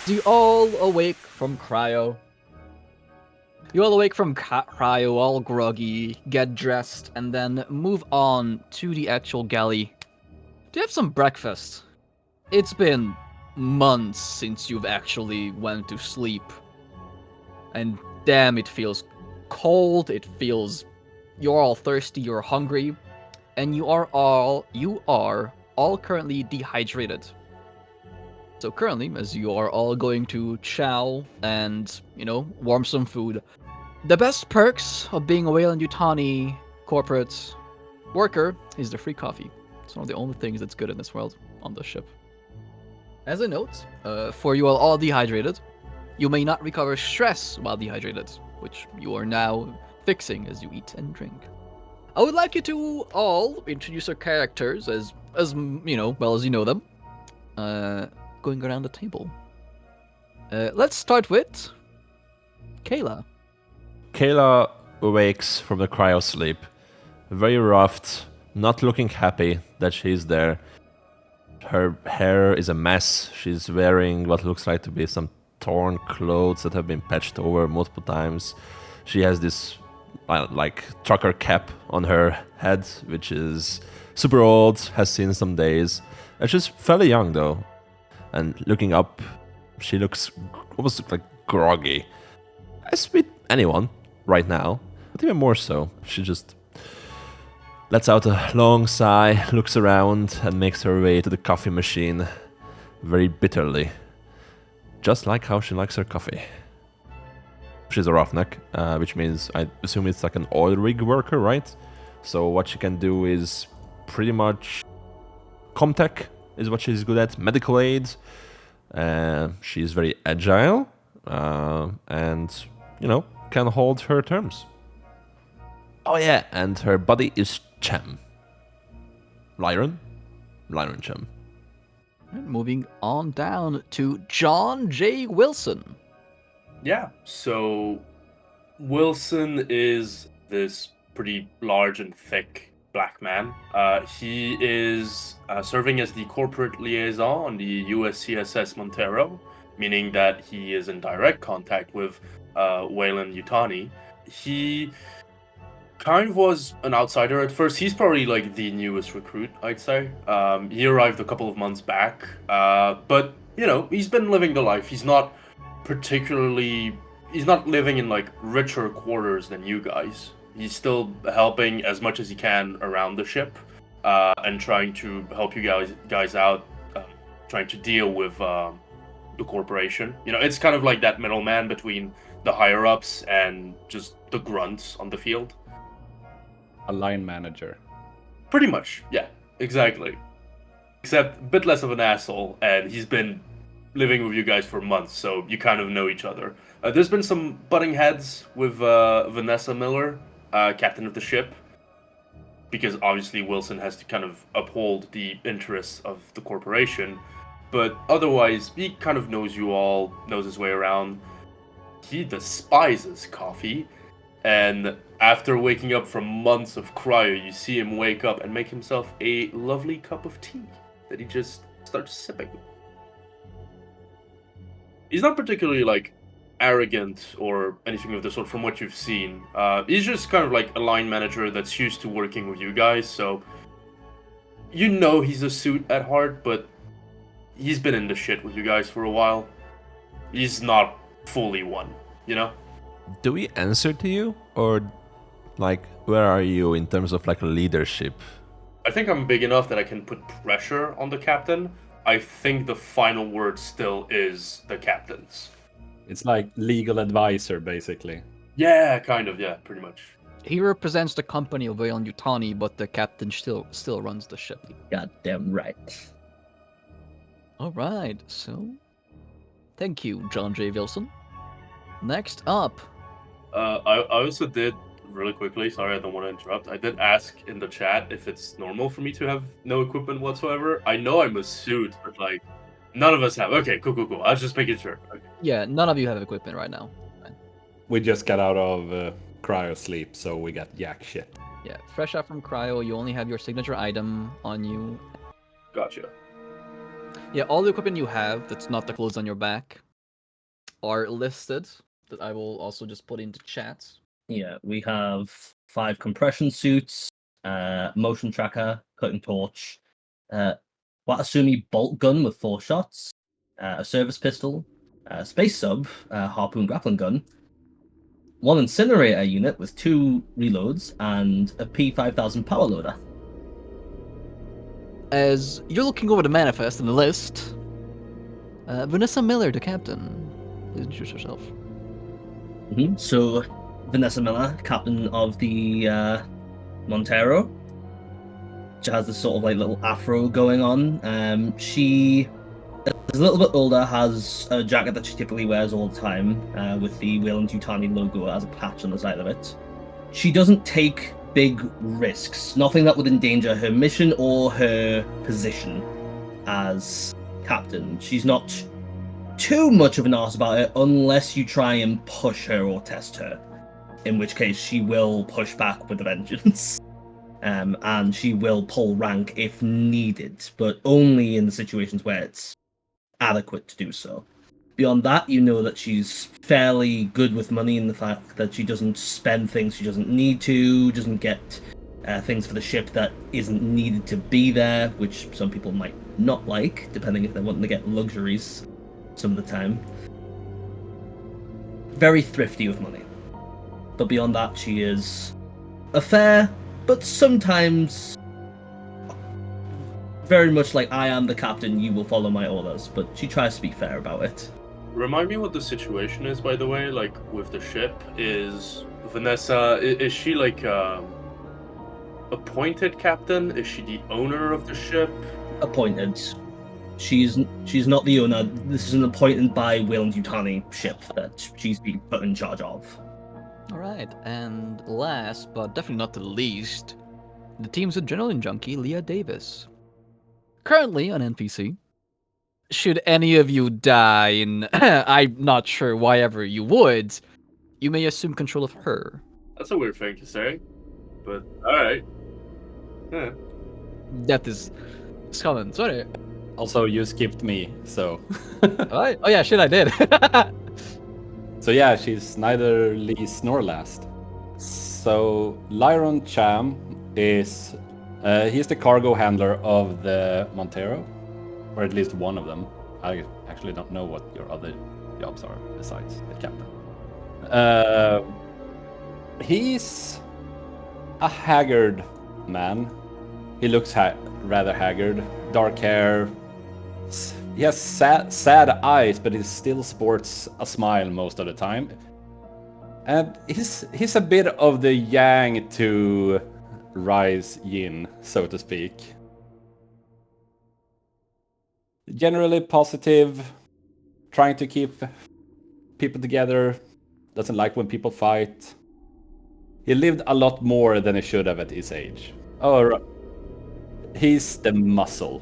You all awake from cryo. You all awake from cryo, all groggy, get dressed, and then move on to the actual galley. Do you have some breakfast? It's been months since you've actually went to sleep. And damn, it feels cold, you're all thirsty, you're hungry, and you are all currently dehydrated. So currently, as you are all going to chow and, warm some food, the best perks of being a Wayland-Yutani corporate worker is the free coffee. It's one of the only things that's good in this world on the ship. As a note, for you all dehydrated, you may not recover stress while dehydrated, which you are now fixing as you eat and drink. I would like you to all introduce your characters as well as you know them. Going around the table. Let's start with Kayla. Kayla awakes from the cryo sleep, very roughed, not looking happy that she's there. Her hair is a mess. She's wearing what looks like to be some torn clothes that have been patched over multiple times. She has this trucker cap on her head, which is super old, has seen some days. And she's fairly young though. And looking up, she looks almost like groggy. As with anyone right now, but even more so. She just lets out a long sigh, looks around, and makes her way to the coffee machine very bitterly. Just like how she likes her coffee. She's a roughneck, which means I assume it's like an oil rig worker, right? So what she can do is pretty much comtech is what she's good at, medical aid. She's very agile, and, can hold her terms. Oh yeah, and her buddy is Chem. Lyron Chem. And moving on down to John J. Wilson. Yeah, so Wilson is this pretty large and thick black man. He is serving as the corporate liaison on the USCSS Montero, meaning that he is in direct contact with Wayland-Yutani. He kind of was an outsider at first. He's probably like the newest recruit, I'd say. He arrived a couple of months back, but he's been living the life. He's not living in like richer quarters than you guys. He's still helping as much as he can around the ship, and trying to help you guys out, trying to deal with the corporation. It's kind of like that middleman between the higher ups and just the grunts on the field. A line manager. Pretty much, yeah, exactly. Except a bit less of an asshole, and he's been living with you guys for months, so you kind of know each other. There's been some butting heads with Vanessa Miller, captain of the ship, because obviously Wilson has to kind of uphold the interests of the corporation, but otherwise he kind of knows you all, knows his way around. He despises coffee, and after waking up from months of cryo, you see him wake up and make himself a lovely cup of tea that he just starts sipping. He's not particularly like arrogant or anything of the sort from what you've seen. He's just kind of like a line manager that's used to working with you guys, so he's a suit at heart, but he's been in the shit with you guys for a while. He's not fully one, Do we answer to you, or where are you in terms of leadership? I think I'm big enough that I can put pressure on the captain. I think the final word still is the captain's. It's like legal advisor, basically. Yeah, kind of, yeah, pretty much. He represents the company of Wayland-Yutani, but the captain still runs the ship. Goddamn right. All right, so thank you, John J. Wilson. Next up. I also did, really quickly, sorry, I don't want to interrupt. I did ask in the chat if it's normal for me to have no equipment whatsoever. I know I'm a suit, but none of us have. Okay, cool. I was just making sure. Okay. Yeah, none of you have equipment right now. We just got out of cryo sleep, so we got yak shit. Yeah, fresh out from cryo, you only have your signature item on you. Gotcha. Yeah, all the equipment you have that's not the clothes on your back are listed that I will also just put into chat. Yeah, we have 5 compression suits, motion tracker, cutting torch, Watasumi bolt gun with 4 shots, a service pistol, space sub, harpoon grappling gun, 1 incinerator unit with 2 reloads, and a P5000 power loader. As you're looking over the manifest and the list, Vanessa Miller, the captain, please introduce herself. So, Vanessa Miller, captain of the Montero. She has this sort of like little afro going on. She is a little bit older, has a jacket that she typically wears all the time, with the Weyland-Yutani logo as a patch on the side of it. She doesn't take big risks, nothing that would endanger her mission or her position as captain. She's not too much of an arse about it unless you try and push her or test her, in which case she will push back with a vengeance. And she will pull rank if needed, but only in the situations where it's adequate to do so. Beyond that, you know that she's fairly good with money in the fact that she doesn't spend things she doesn't need to, doesn't get things for the ship that isn't needed to be there, which some people might not like, depending if they're wanting to get luxuries some of the time. Very thrifty with money. But beyond that, she is a fair, but sometimes very much like, I am the captain, you will follow my orders, but she tries to be fair about it. Remind me what the situation is, by the way, like with the ship. Is Vanessa, is she like appointed captain? Is she the owner of the ship? Appointed. She's not the owner. This is an appointed by Weyland-Yutani ship that she's being put in charge of. Alright, and last, but definitely not the least, the team's adrenaline junkie, Leah Davis. Currently an NPC. Should any of you die, and I'm not sure why ever you would, you may assume control of her. That's a weird thing to say, but alright. Yeah. Death is common, sorry. Also, you skipped me, so. Alright. Oh yeah, shit, I did. So yeah, she's neither least nor last. So Lyron Cham is he's the cargo handler of the Montero, or at least one of them. I actually don't know what your other jobs are besides the captain. He's a haggard man. He looks rather haggard, dark hair. He has sad eyes, but he still sports a smile most of the time. And he's a bit of the yang to Rai's yin, so to speak. Generally positive, trying to keep people together, doesn't like when people fight. He lived a lot more than he should have at his age. Oh, he's the muscle.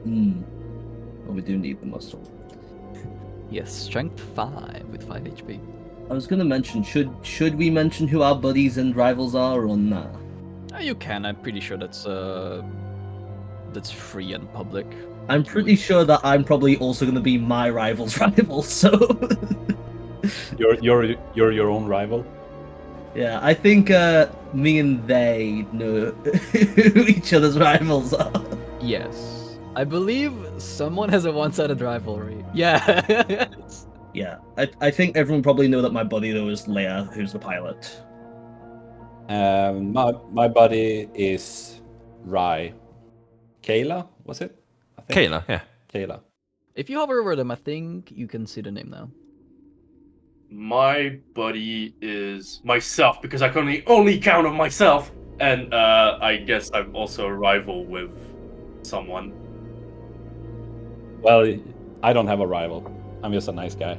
Well, we do need the muscle. Yes, strength 5 with 5 HP. I was gonna mention, should we mention who our buddies and rivals are or nah? You can, I'm pretty sure that's free and public. I'm pretty sure that I'm probably also gonna be my rival's rival, so... You're your own rival? Yeah, I think me and they know who each other's rivals are. Yes. I believe someone has a one-sided rivalry. Yeah. Yeah, I think everyone probably know that my buddy though is Leia, who's the pilot. My buddy is Rai. Kayla, was it? I think. Kayla, yeah. Kayla. If you hover over them, I think you can see the name now. My buddy is myself, because I can only count on myself. And I guess I'm also a rival with someone. Well, I don't have a rival. I'm just a nice guy.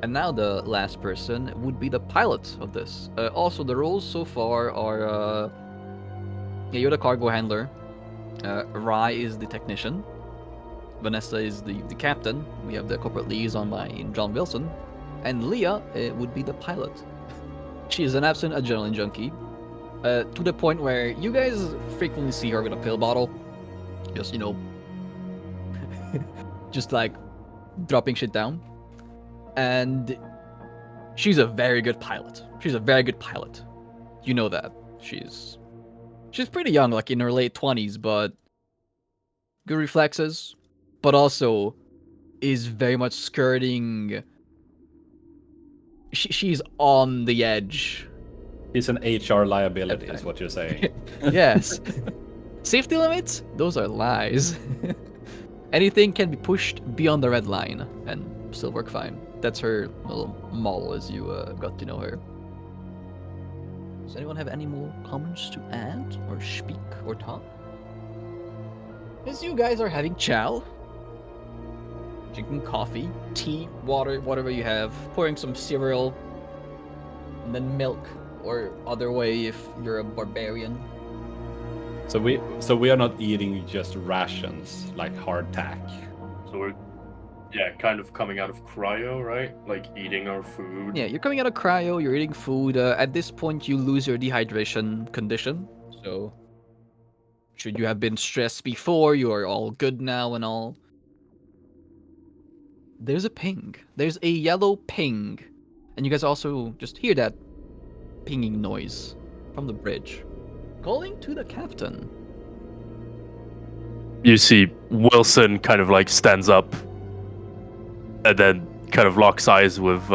And now the last person would be the pilot of this. Also, the roles so far are... yeah, you're the cargo handler. Rai is the technician. Vanessa is the captain. We have the corporate liaison by John Wilson. And Leah would be the pilot. She is an absolute adrenaline junkie. To the point where you guys frequently see her with a pill bottle. Just, you know... just like dropping shit down. And she's a very good pilot. She's a very good pilot. You know that. She's pretty young, like in her late 20s, but good reflexes, but also is very much skirting. She's on the edge. He's an HR liability, is what you're saying. Yes. Safety limits? Those are lies. Anything can be pushed beyond the red line and still work fine. That's her little model as you got to know her. Does anyone have any more comments to add, or speak, or talk? As you guys are having chow, drinking coffee, tea, water, whatever you have, pouring some cereal, and then milk, or other way if you're a barbarian. So we are not eating just rations like hardtack. So we're, yeah, kind of coming out of cryo, right? Like eating our food. Yeah, you're coming out of cryo, you're eating food. At this point, you lose your dehydration condition. So, should you have been stressed before, you are all good now and all. There's a ping. There's a yellow ping. And you guys also just hear that pinging noise from the bridge. Calling to the captain. You see Wilson kind of like stands up and then kind of locks eyes with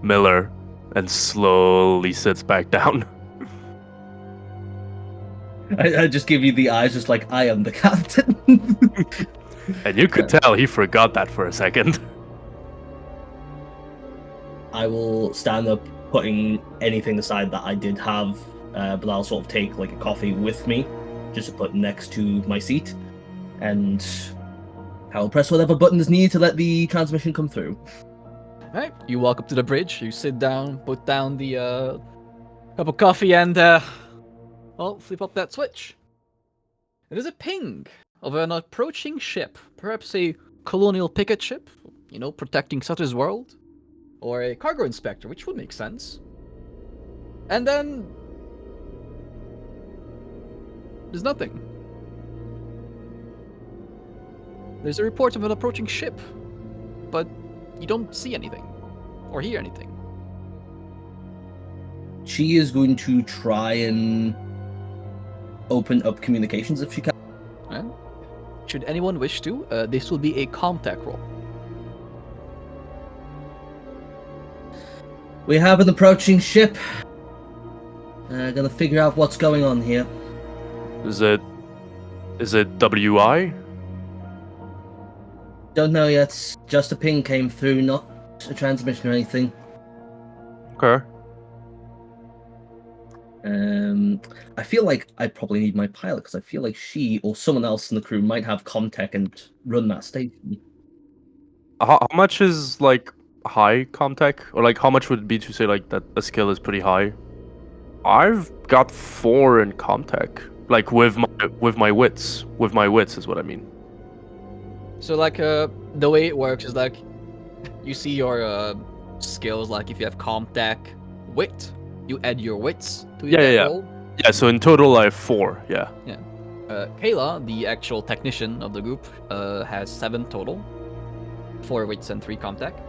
Miller and slowly sits back down. I just give you the eyes, just like, I am the captain. And you could tell he forgot that for a second. I will stand up, putting anything aside that I did have, but I'll sort of take like a coffee with me, just to put next to my seat, and I'll press whatever button is needed to let the transmission come through. Alright, you walk up to the bridge, you sit down, put down the cup of coffee, and well, flip up that switch. It is a ping of an approaching ship, perhaps a colonial picket ship, you know, protecting Sutter's world, or a cargo inspector, which would make sense. And then there's nothing. There's a report of an approaching ship, but you don't see anything or hear anything. She is going to try and open up communications if she can. And should anyone wish to, this will be a contact roll. We have an approaching ship. Gonna figure out what's going on here. Is it WI? Don't know yet. Just a ping came through, not a transmission or anything. Okay. I feel like I probably need my pilot, because I feel like she or someone else in the crew might have contact and run that station. How much is like high comtech, or like how much would it be to say like that a skill is pretty high? I've got 4 in comtech, like with my wits. With my wits is what I mean. So like the way it works is like you see your skills, like if you have comtech wit, you add your wits to your roll. Yeah, so in total I have 4, yeah. Kayla, the actual technician of the group, has 7 total. 4 wits and 3 comtech.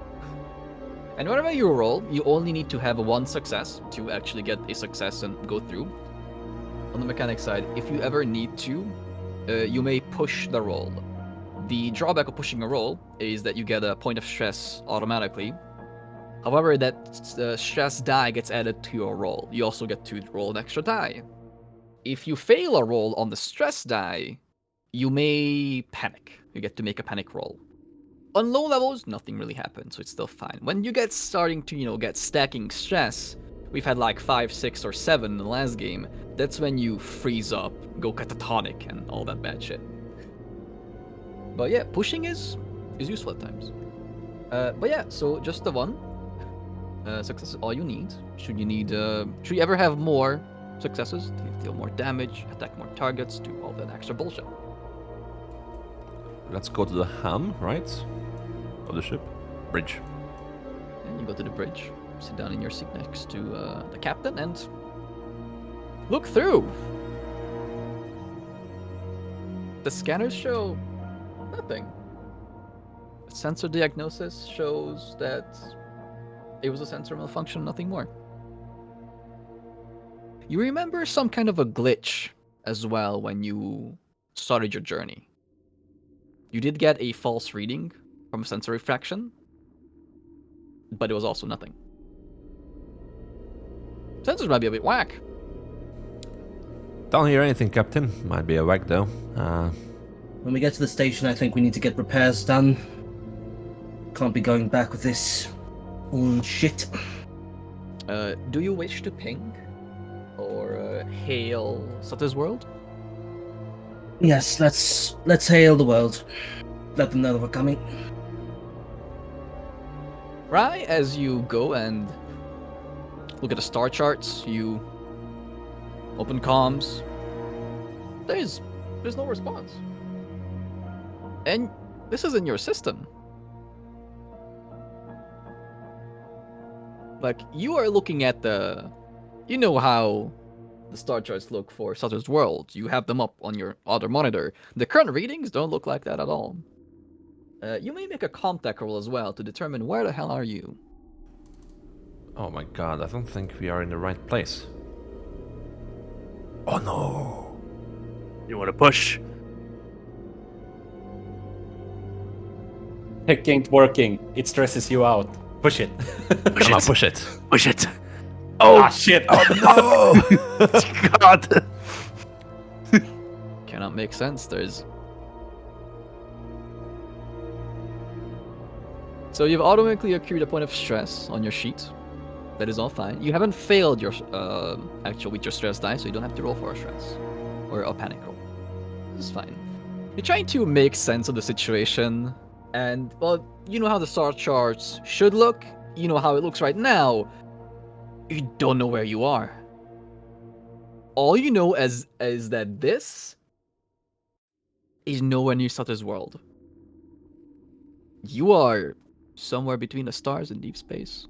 And whatever you roll, you only need to have 1 success to actually get a success and go through. On the mechanic side, if you ever need to, you may push the roll. The drawback of pushing a roll is that you get a point of stress automatically. However, that stress die gets added to your roll. You also get to roll an extra die. If you fail a roll on the stress die, you may panic. You get to make a panic roll. On low levels, nothing really happens, so it's still fine. When you get starting to, get stacking stress, we've had like 5, 6, or 7 in the last game, that's when you freeze up, go catatonic, and all that bad shit. But yeah, pushing is useful at times. But yeah, so just the 1. Success is all you need. Should you ever have more successes, to deal more damage, attack more targets, do all that extra bullshit. Let's go to the ham, right? Of the ship. Bridge. And you go to the bridge, sit down in your seat next to the captain, and look through. The scanners show nothing. Sensor diagnosis shows that it was a sensor malfunction, nothing more. You remember some kind of a glitch as well when you started your journey. You did get a false reading from sensor refraction, but it was also nothing. Sensors might be a bit whack. Don't hear anything, Captain. Might be a whack though. When we get to the station, I think we need to get repairs done. Can't be going back with this shit. Do you wish to ping or hail Sutter's World? Yes, let's hail the world. Let them know that we're coming. Right as you go and look at the star charts, you open comms. There's no response. And this isn't your system. Like, you are looking at you know how the star charts look for Sutter's World. You have them up on your other monitor. The current readings don't look like that at all. You may make a contact roll as well to determine where the hell are you. Oh my god, I don't think we are in the right place. Oh no! You want to push? Tech ain't working. It stresses you out. Push it. Come on, push it! Push it. Oh shit! Oh no! God. Cannot make sense. So you've automatically accrued a point of stress on your sheet. That is all fine. You haven't failed your with your stress die, so you don't have to roll for a stress or a panic roll. This is fine. You're trying to make sense of the situation, and well, you know how the star charts should look. You know how it looks right now. You don't know where you are. All you know is that this is nowhere near Sutter's World. You are somewhere between the stars in deep space.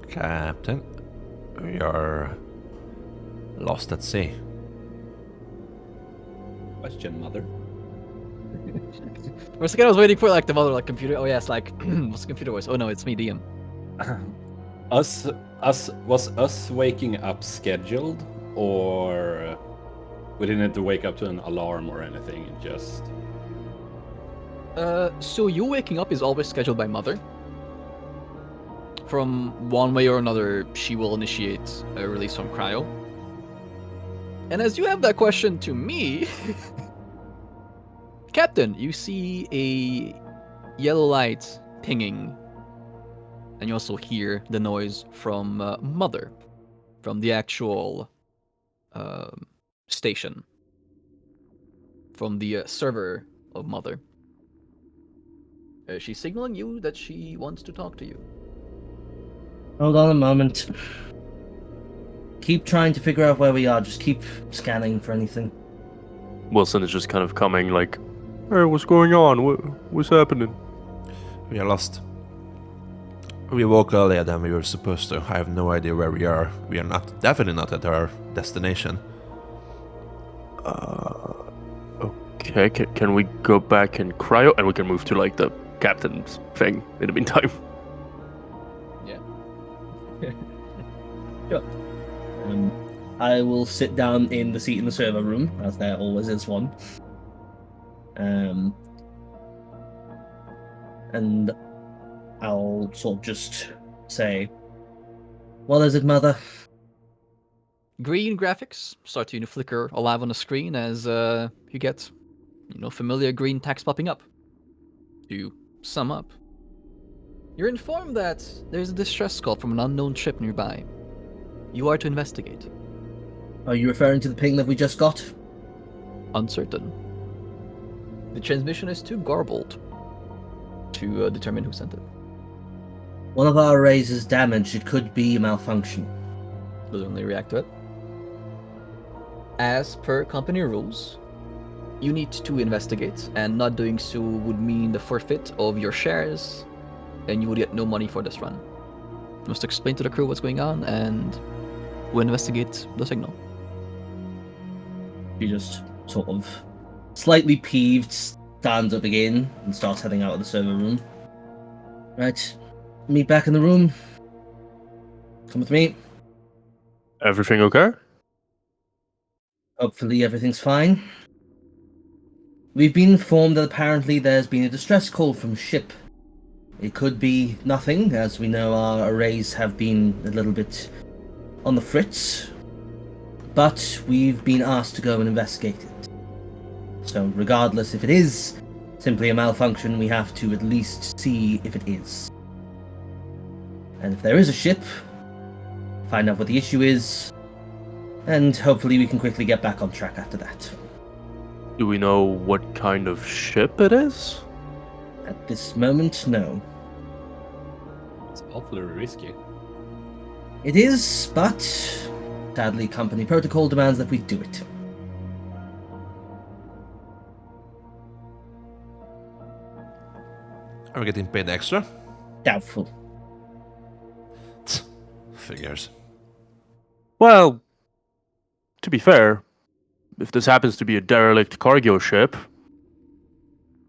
Captain, we are lost at sea. Question, mother. For a second, I was waiting for like the mother, like computer. Oh yes, like what's the computer voice? Oh no, it's me, DM. Was us waking up scheduled, or we didn't have to wake up to an alarm or anything? Just So you waking up is always scheduled by mother. From one way or another, she will initiate a release from cryo. And as you have that question to me, Captain, you see a yellow light pinging, and you also hear the noise from Mother, from the actual station, from the server of Mother. She's signaling you that she wants to talk to you. Hold on a moment. Keep trying to figure out where we are. Just keep scanning for anything. Wilson is just kind of coming like, hey, what's going on? What's happening? We are lost. We woke earlier than we were supposed to. I have no idea where we are. We are definitely not at our destination. Okay, can we go back and cryo? And we can move to like the captain's thing in the meantime. Yeah. Sure. I will sit down in the seat in the server room, as there always is one. And I'll sort of just say, what is it, Mother? Green graphics start to flicker alive on the screen as you get, familiar green text popping up. To sum up, you're informed that there's a distress call from an unknown ship nearby. You are to investigate. Are you referring to the ping that we just got? Uncertain. The transmission is too garbled to determine who sent it. One of our arrays is damaged. It could be a malfunction. Doesn't really react to it. As per company rules, you need to investigate, and not doing so would mean the forfeit of your shares, and you would get no money for this run. You must explain to the crew what's going on, and we'll investigate the signal. She just sort of slightly peeved stands up again and starts heading out of the server room. Right, meet back in the room. Come with me. Everything okay? Hopefully everything's fine. We've been informed that apparently there's been a distress call from ship. It could be nothing, as we know our arrays have been a little bit on the fritz. But we've been asked to go and investigate it. So regardless if it is simply a malfunction, we have to at least see if it is. And if there is a ship, find out what the issue is, and hopefully we can quickly get back on track after that. Do we know what kind of ship it is? At this moment, no. It's awfully risky. It is, but sadly company protocol demands that we do it. Are we getting paid extra? Doubtful. Figures. Well, to be fair, if this happens to be a derelict cargo ship,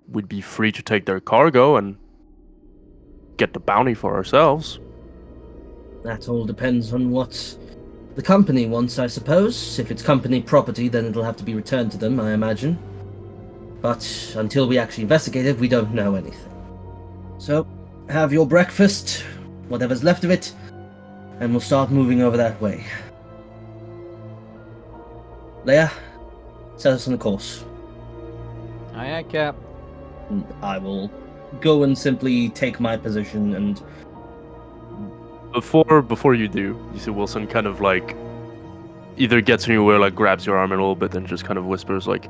we'd be free to take their cargo and get the bounty for ourselves. That all depends on what the company wants, I suppose. If it's company property, then it'll have to be returned to them, I imagine. But until we actually investigate it, we don't know anything. So, have your breakfast, whatever's left of it, and we'll start moving over that way. Leia, set us on the course. Aye, Cap. And I will go and simply take my position and... Before you do, you see Wilson kind of like either gets in your way, like grabs your arm a little bit, and just kind of whispers like,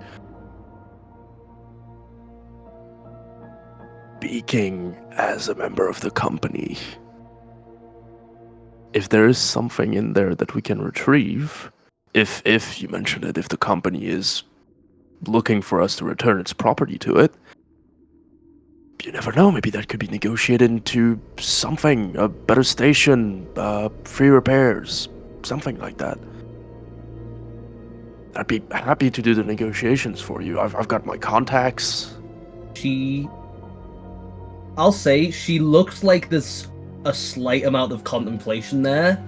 "Speaking as a member of the company, if there is something in there that we can retrieve, if you mentioned it, if the company is looking for us to return its property to it, you never know, maybe that could be negotiated into something, a better station, free repairs, something like that. I'd be happy to do the negotiations for you. I've got my contacts." I'll say she looks like there's a slight amount of contemplation there.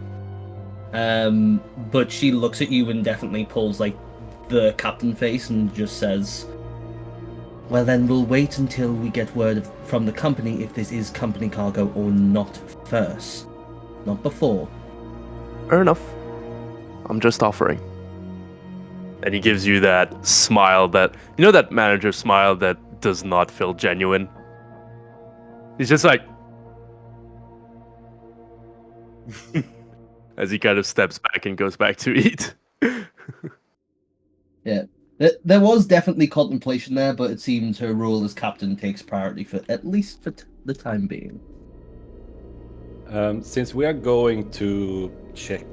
But she looks at you and definitely pulls like the captain face and just says, "Well then, we'll wait until we get word from the company if this is company cargo or not first. Not before." Fair enough. I'm just offering. And he gives you that smile that, you know, that manager smile that does not feel genuine. He's just like, as he kind of steps back and goes back to eat. Yeah. There was definitely contemplation there, but it seems her role as captain takes priority for at least for the time being. Since we are going to check,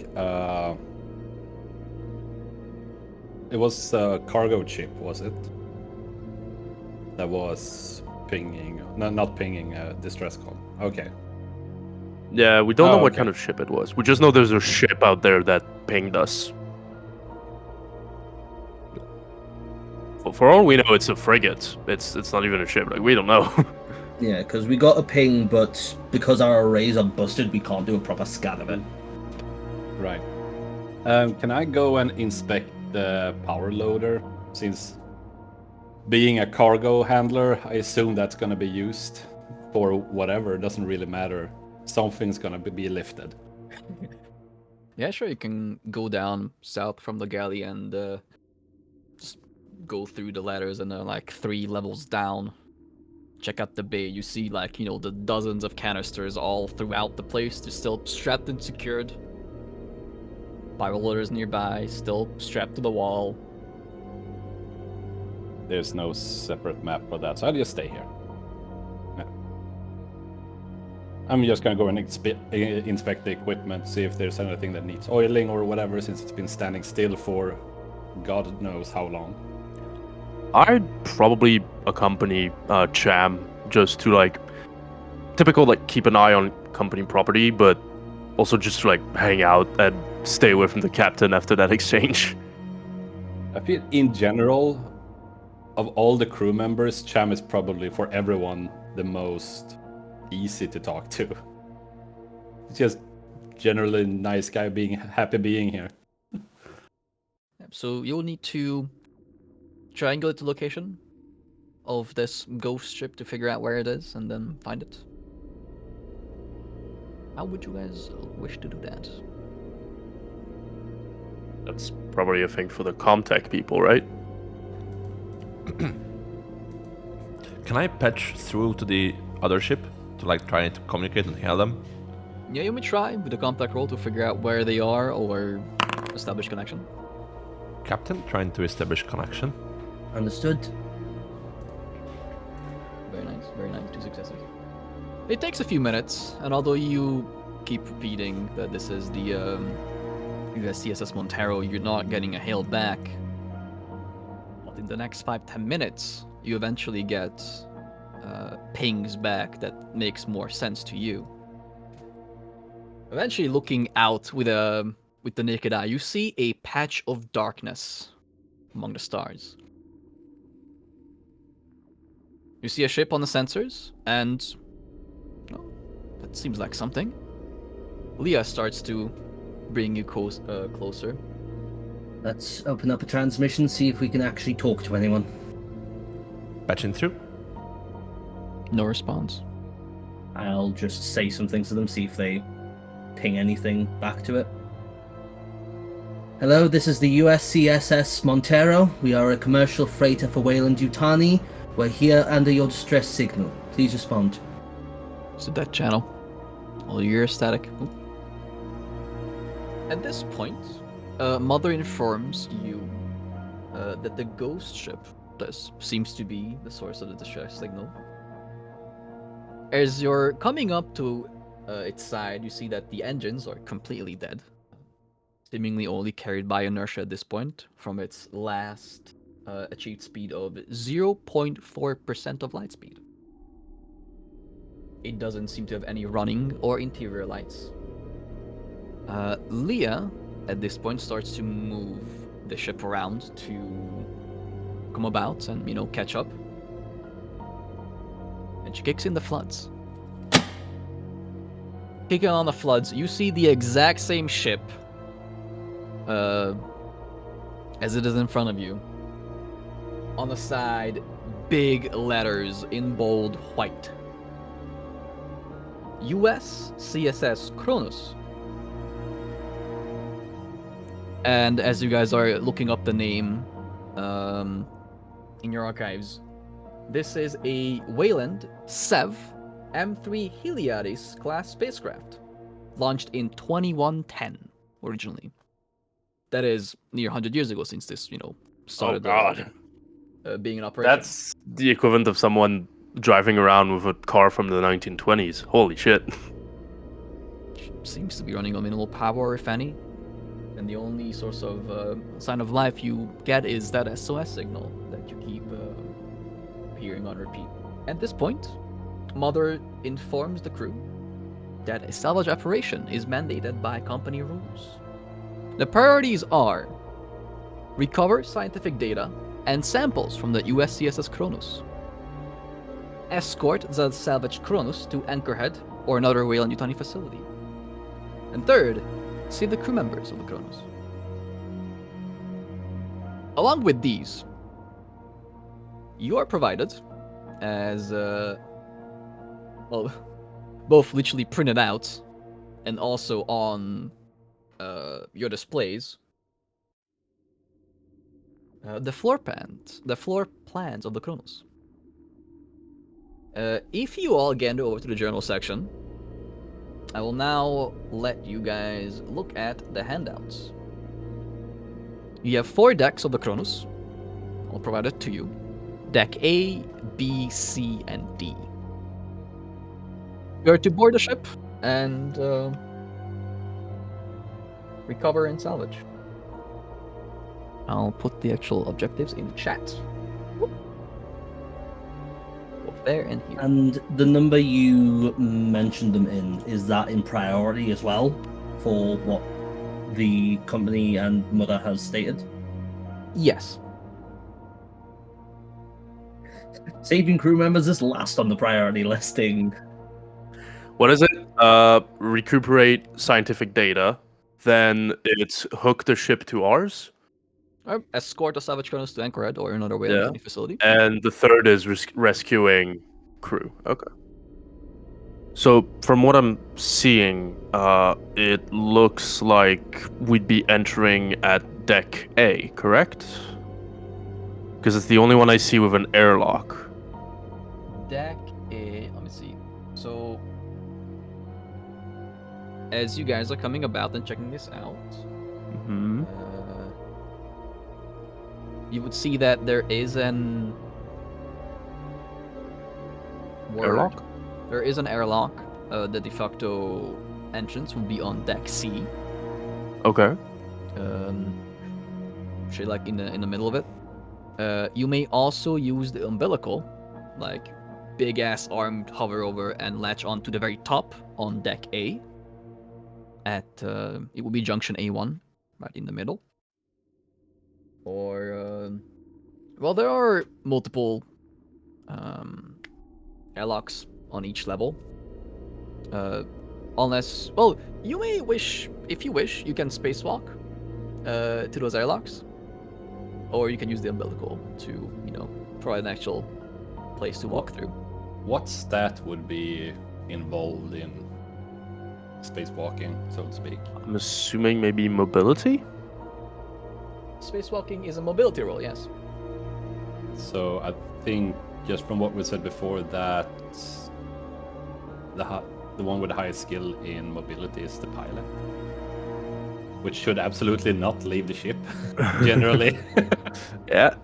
it was a cargo ship, was it? That was pinging, no, not pinging, distress call. Okay. Yeah, we don't know what okay. kind of ship it was. We just know there's a ship out there that pinged us. For all we know, it's a frigate. It's not even a ship. Like, we don't know. Yeah, because we got a ping, but because our arrays are busted, we can't do a proper scan of it. Right. Can I go and inspect the power loader? Since being a cargo handler, I assume that's going to be used for whatever. It doesn't really matter. Something's going to be lifted. Yeah, sure, you can go down south from the galley and just go through the ladders and like 3 levels down. Check out the bay. You see, like, you know, the dozens of canisters all throughout the place. They're still strapped and secured. Power loaders nearby, still strapped to the wall. There's no separate map for that, so I'll just stay here. Yeah. I'm just gonna go and inspect the equipment, see if there's anything that needs oiling or whatever, since it's been standing still for God knows how long. I'd probably accompany Cham just to, like, typical, like, keep an eye on company property, but also just to, like, hang out and stay away from the captain after that exchange. I feel in general, of all the crew members, Cham is probably for everyone the most easy to talk to. Just generally nice guy, happy being here. So you'll need to triangulate the location of this ghost ship to figure out where it is and then find it. How would you guys wish to do that? That's probably a thing for the Comtech people, right? Can I patch through to the other ship to like try to communicate and hail them? Yeah, you may try with the contact roll to figure out where they are or establish connection. Captain, trying to establish connection. Understood. Very nice, very nice. 2 successes. It takes a few minutes, and although you keep repeating that this is the USCSS Montero, you're not getting a hail back. But in the next 5-10 minutes, you eventually get pings back that makes more sense to you. Eventually, looking out with the naked eye, you see a patch of darkness among the stars. You see a ship on the sensors, and that seems like something. Leah starts to bring you closer. Let's open up a transmission, see if we can actually talk to anyone. Patching through. No response. I'll just say something to them, see if they ping anything back to it. Hello, this is the USCSS Montero. We are a commercial freighter for Weyland-Yutani. We're here under your distress signal. Please respond. So that channel. All your static. Oop. At this point, Mother informs you that the ghost ship seems to be the source of the distress signal. As you're coming up to its side, you see that the engines are completely dead, seemingly only carried by inertia at this point from its last achieved speed of 0.4% of light speed. It doesn't seem to have any running or interior lights. Leah, at this point, starts to move the ship around to come about and, catch up. And she kicks in the floods. Kicking on the floods, you see the exact same ship as it is in front of you. On the side, big letters in bold white. USCSS Cronos. And as you guys are looking up the name in your archives, this is a Weyland Sev M3 Heliades class spacecraft, launched in 2110 originally. That is near 100 years ago since this, started being in operation. That's the equivalent of someone driving around with a car from the 1920s. Holy shit. Seems to be running on minimal power, if any. And the only source of sign of life you get is that SOS signal that you keep hearing on repeat. At this point, Mother informs the crew that a salvage operation is mandated by company rules. The priorities are recover scientific data and samples from the USCSS Cronos, escort the salvaged Cronos to Anchorhead or another Weyland-Yutani facility, and third, save the crew members of the Cronos. Along with these, you are provided as both literally printed out and also on your displays, the floor plans of the Cronos. If you all get over to the journal section, I will now let you guys look at the handouts. You have 4 decks of the Cronos. I'll provide it to you. Deck A, B, C, and D. You are to board the ship and recover and salvage. I'll put the actual objectives in chat. Up there and here. And the number you mentioned them in, is that in priority as well for what the company and Mother has stated? Yes. Saving crew members is last on the priority listing. What is it? Recuperate scientific data. Then it's hook the ship to ours. Or escort the Savage Cronos to Anchorhead or another whale Yeah. defending facility. And the third is rescuing crew. Okay. So from what I'm seeing, it looks like we'd be entering at deck A, correct? Because it's the only one I see with an airlock. Deck A, let me see. So, as you guys are coming about and checking this out, Hmm. you would see that there is an Airlock? There is an airlock. The de facto entrance would be on deck C. Okay. Actually, like in the middle of it. You may also use the umbilical, like big ass armed hover over and latch onto the very top on deck A. At it would be junction A1, right in the middle. Or well, there are multiple airlocks on each level. Unless, well, you may wish, if you wish, you can spacewalk to those airlocks, or you can use the umbilical to, provide an actual place to walk through. What stat would be involved in spacewalking, so to speak? I'm assuming maybe mobility? Spacewalking is a mobility roll, yes. So I think just from what we said before that the one with the highest skill in mobility is the pilot, which should absolutely not leave the ship generally. Yeah.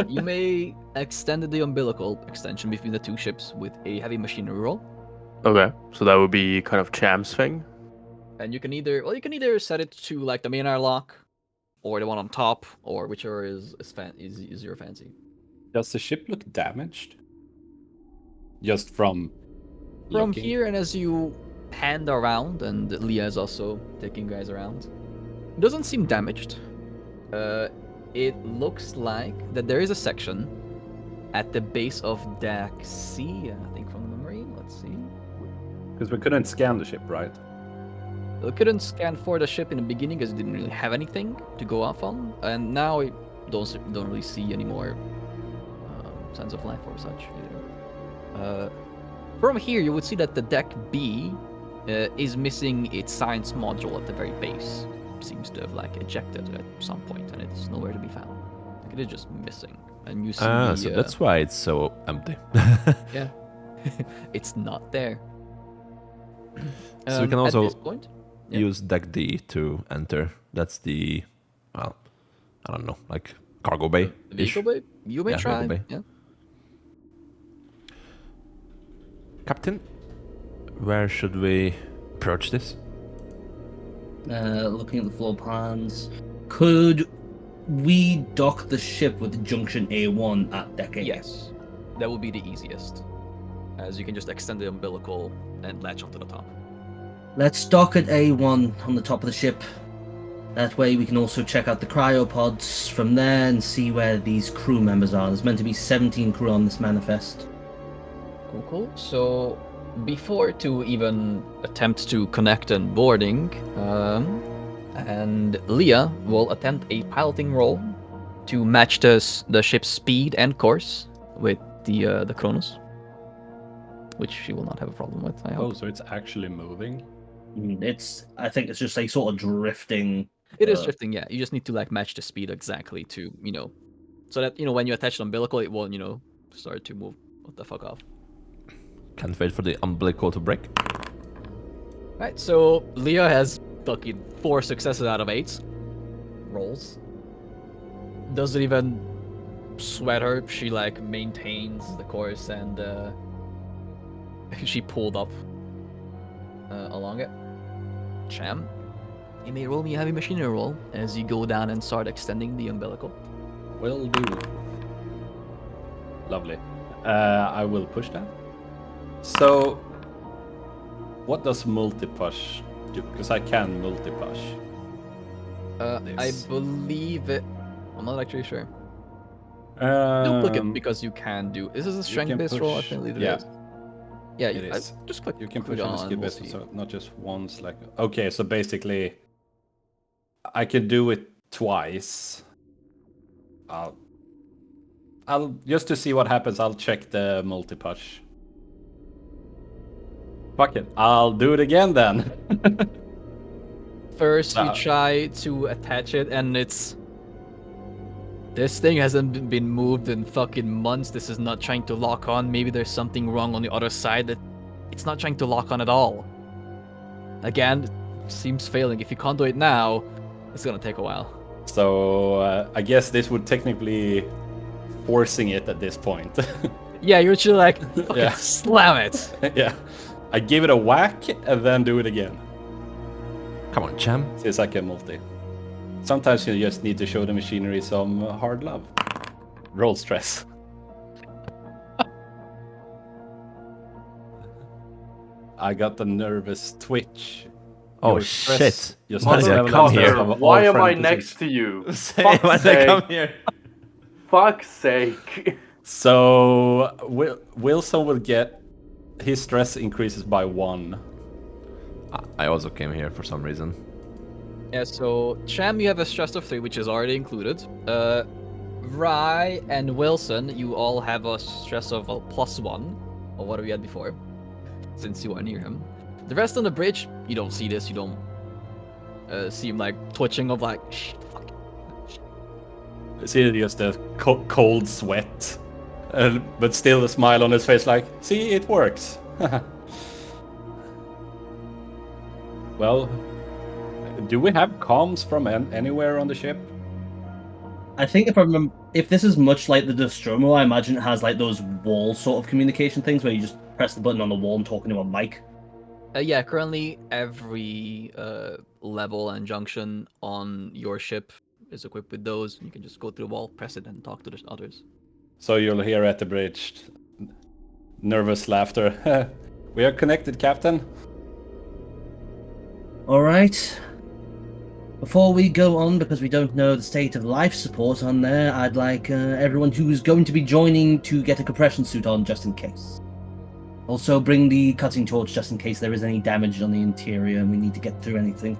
You may extend the umbilical extension between the two ships with a heavy machinery roll. Okay. So that would be kind of Cham's thing. And you can either set it to like the main airlock, or the one on top, or whichever is your fancy. Does the ship look damaged? Just from looking? Here, and as you hand around, and Leah is also taking you guys around, it doesn't seem damaged. It looks like that there is a section at the base of deck C, I think from memory. Let's see. Because we couldn't scan the ship, right? We couldn't scan for the ship in the beginning because it didn't really have anything to go off on, and now we don't really see any more signs of life or such either. From here, you would see that the deck B is missing its science module at the very base. It seems to have ejected at some point, and it's nowhere to be found. It is just missing, and you see. So that's why it's so empty. Yeah, it's not there. So we can also at this point, use deck D to enter. That's the, well, I don't know, like cargo bay. Vehicle bay. You may try. Vehicle bay. Yeah. Captain, where should we approach this? Looking at the floor plans, could we dock the ship with junction A1 at deck A? Yes, that would be the easiest, as you can just extend the umbilical and latch onto the top. Let's dock at A1 on the top of the ship. That way we can also check out the cryopods from there and see where these crew members are. There's meant to be 17 crew on this manifest. Cool. So, before to even attempt to connect and boarding, and Leah will attempt a piloting roll to match the ship's speed and course with the Cronos, which she will not have a problem with, I hope. Oh, so it's actually moving? I think it's just sort of drifting. It is drifting, yeah. You just need to match the speed exactly to, so that, when you attach the umbilical, it will, start to move what the fuck off. Can't wait for the umbilical to break. Right, so Leah has fucking 4 successes out of 8 rolls. Doesn't even sweat her. She maintains the course, and she pulled up along it. Cham, you may roll me a heavy machinery roll as you go down and start extending the umbilical. Will do. Lovely. I will push that. So, what does multi-push do? Because I can multi-push. I believe it. I'm not actually sure. Don't click it because you can do. Is this a strength-based roll? I push- believe it yeah. is. Yeah, It is. just click. You can click push on the on skill and we'll base, see. so not just once. Like, okay, so basically, I could do it twice. I'll just to see what happens. I'll check the multi-push. Fuck it, I'll do it again then. First, you Uh, try to attach it, and it's. This thing hasn't been moved in fucking months. This is not trying to lock on. Maybe there's something wrong on the other side that it's not trying to lock on at all. Again, it seems failing. If you can't do it now, it's gonna take a while. So I guess this would technically forcing it at this point. Yeah, you're just like, fucking Yeah. slam it. Yeah, I give it a whack and then do it again. Come on, Cham. Since I can multi. Sometimes you just need to show the machinery some hard love. Roll stress. I got the nervous twitch. Oh Your stress- shit! your Why stress did I level come up here? there. Of all Why am I friendly next to you? Say, Fuck's why did I come sake. here? Fuck's sake. So Wilson will get his stress increases by 1. I also came here for some reason. Yeah, so Cham, you have a stress of 3, which is already included. Rye and Wilson, you all have a stress of +1, or what we had before, since you are near him. The rest on the bridge, you don't see this. You don't see him like twitching of like, shit, fuck. See just a cold sweat, but still a smile on his face like, see, it works. Well, do we have comms from anywhere on the ship? I think if I remember, if this is much like the Nostromo, I imagine it has like those wall sort of communication things where you just press the button on the wall and talk into a mic. Yeah, currently every level and junction on your ship is equipped with those. You can just go through the wall, press it, and talk to the others. So you'll hear at the bridge nervous laughter. We are connected, Captain. All right. Before we go on, because we don't know the state of life support on there, I'd like everyone who's going to be joining to get a compression suit on, just in case. Also, bring the cutting torch, just in case there is any damage on the interior and we need to get through anything.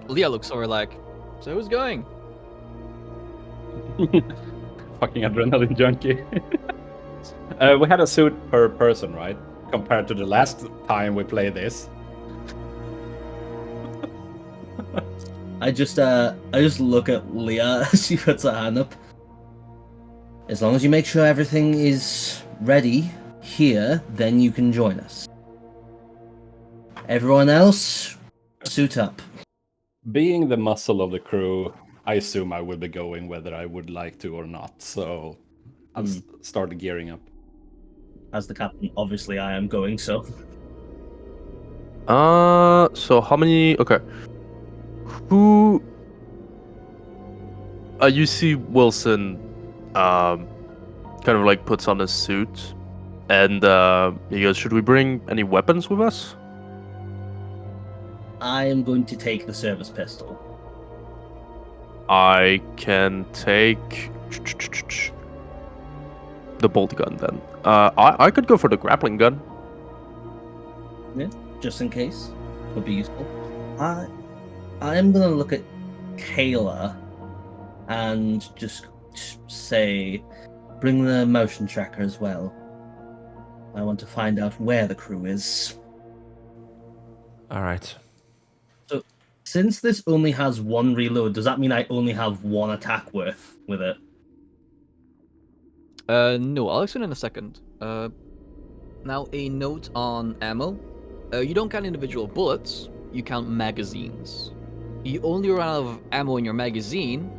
Leah looks over like, so who's going? Fucking adrenaline junkie. We had a suit per person, right? Compared to the last time we played this. I just look at Leah as she puts her hand up. As long as you make sure everything is ready here, then you can join us. Everyone else, suit up. Being the muscle of the crew, I assume I will be going whether I would like to or not. So I'll start gearing up. As the captain, obviously I am going, so. So how many? Okay. Who? You see Wilson, kind of like puts on a suit, and he goes, "Should we bring any weapons with us?" I am going to take the service pistol. I can take the bolt gun then. I could go for the grappling gun. Just in case. Would be useful. I am gonna look at Kayla and just say, bring the motion tracker as well. I want to find out where the crew is. All right. So, since this only has 1 reload, does that mean I only have 1 attack worth with it? No, I'll explain in a second. Now a note on ammo. You don't count individual bullets, you count magazines. You only run out of ammo in your magazine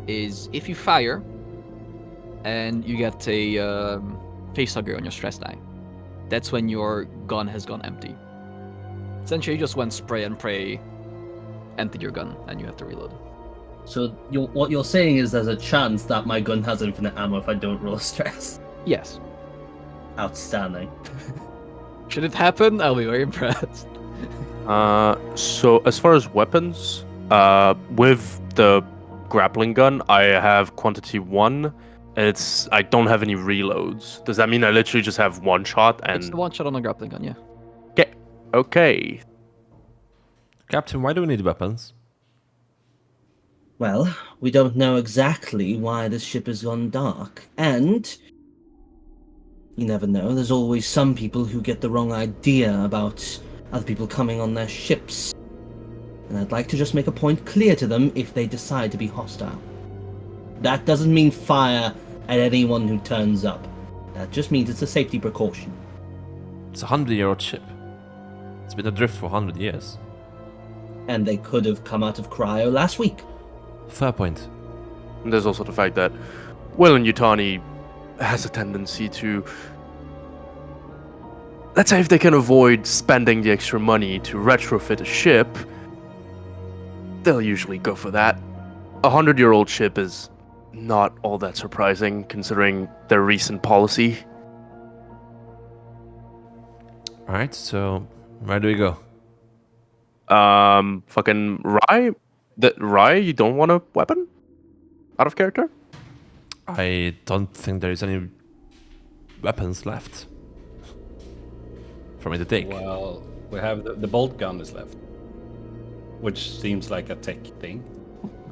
is if you fire and you get a facehugger on your stress die. That's when your gun has gone empty. Essentially, you just went spray and pray, emptied your gun, and you have to reload. So what you're saying is there's a chance that my gun has infinite ammo if I don't roll stress. Yes. Outstanding. Should it happen, I'll be very impressed. So as far as weapons, with the grappling gun. I have quantity 1. I don't have any reloads. Does that mean I literally just have one shot? It's the one shot on a grappling gun, yeah. Okay. Captain, why do we need weapons? Well, we don't know exactly why this ship has gone dark, and you never know, there's always some people who get the wrong idea about other people coming on their ships. And I'd like to just make a point clear to them if they decide to be hostile. That doesn't mean fire at anyone who turns up. That just means it's a safety precaution. It's a 100-year-old ship. It's been adrift for 100 years. And they could have come out of cryo last week. Fair point. And there's also the fact that Weyland-Yutani has a tendency to... Let's say if they can avoid spending the extra money to retrofit a ship, they'll usually go for that. A 100-year-old ship is not all that surprising, considering their recent policy. Alright, so where do we go? Fucking Rye? Rye, you don't want a weapon? Out of character? I don't think there is any weapons left for me to take. Well, we have the bolt gun is left, which seems like a tech thing.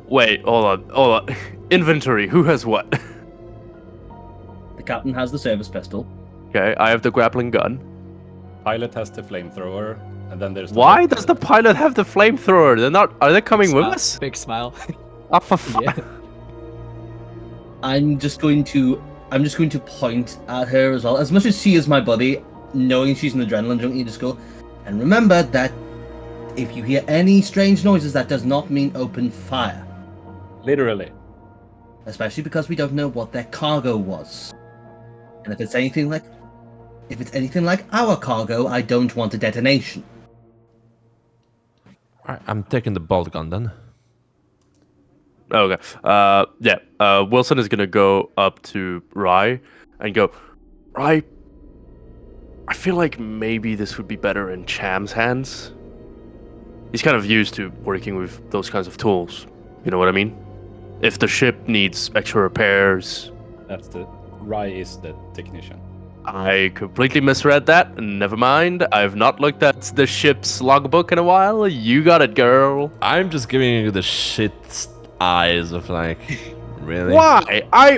Wait, hold on. Inventory, who has what? The captain has the service pistol. Okay, I have the grappling gun. Pilot has the flamethrower, and then there's. Why does the pilot have the flamethrower? They're not. Are they coming with us? Big smile. Oh, for fuck. Yeah. I'm just going to point at her as well. As much as she is my buddy, knowing she's an adrenaline junkie, just go. And remember that if you hear any strange noises, that does not mean open fire. Literally. Especially because we don't know what their cargo was. And if it's anything like our cargo, I don't want a detonation. Alright, I'm taking the bolt gun then. Okay. Yeah. Wilson is gonna go up to Rye and go, Rye, I feel like maybe this would be better in Cham's hands. He's kind of used to working with those kinds of tools. You know what I mean? If the ship needs extra repairs. Rye is the technician. I completely misread that. Never mind. I've not looked at the ship's logbook in a while. You got it, girl. I'm just giving you the shit eyes of like, really? Why? I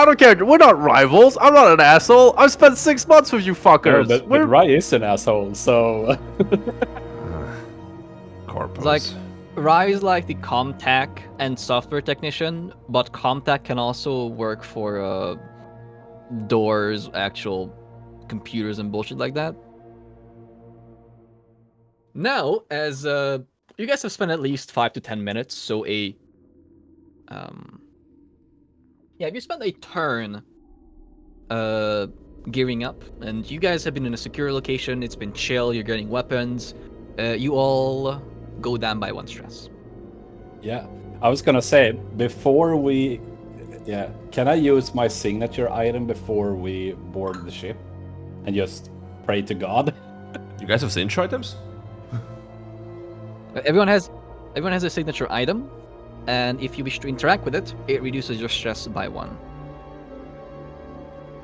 don't care. We're not rivals. I'm not an asshole. I've spent 6 months with you fuckers. No, but Rye is an asshole, so. Corpus. Like, Rye is like the Comtech and software technician, but Comtech can also work for doors, actual computers and bullshit like that. Now, as you guys have spent at least 5 to 10 minutes, so if you spent a turn gearing up, and you guys have been in a secure location, it's been chill, you're getting weapons, you all go down by 1 stress. Yeah, I was gonna say, before we... Yeah, can I use my signature item before we board the ship? And just pray to God? You guys have signature items? Everyone has a signature item, and if you wish to interact with it, it reduces your stress by 1.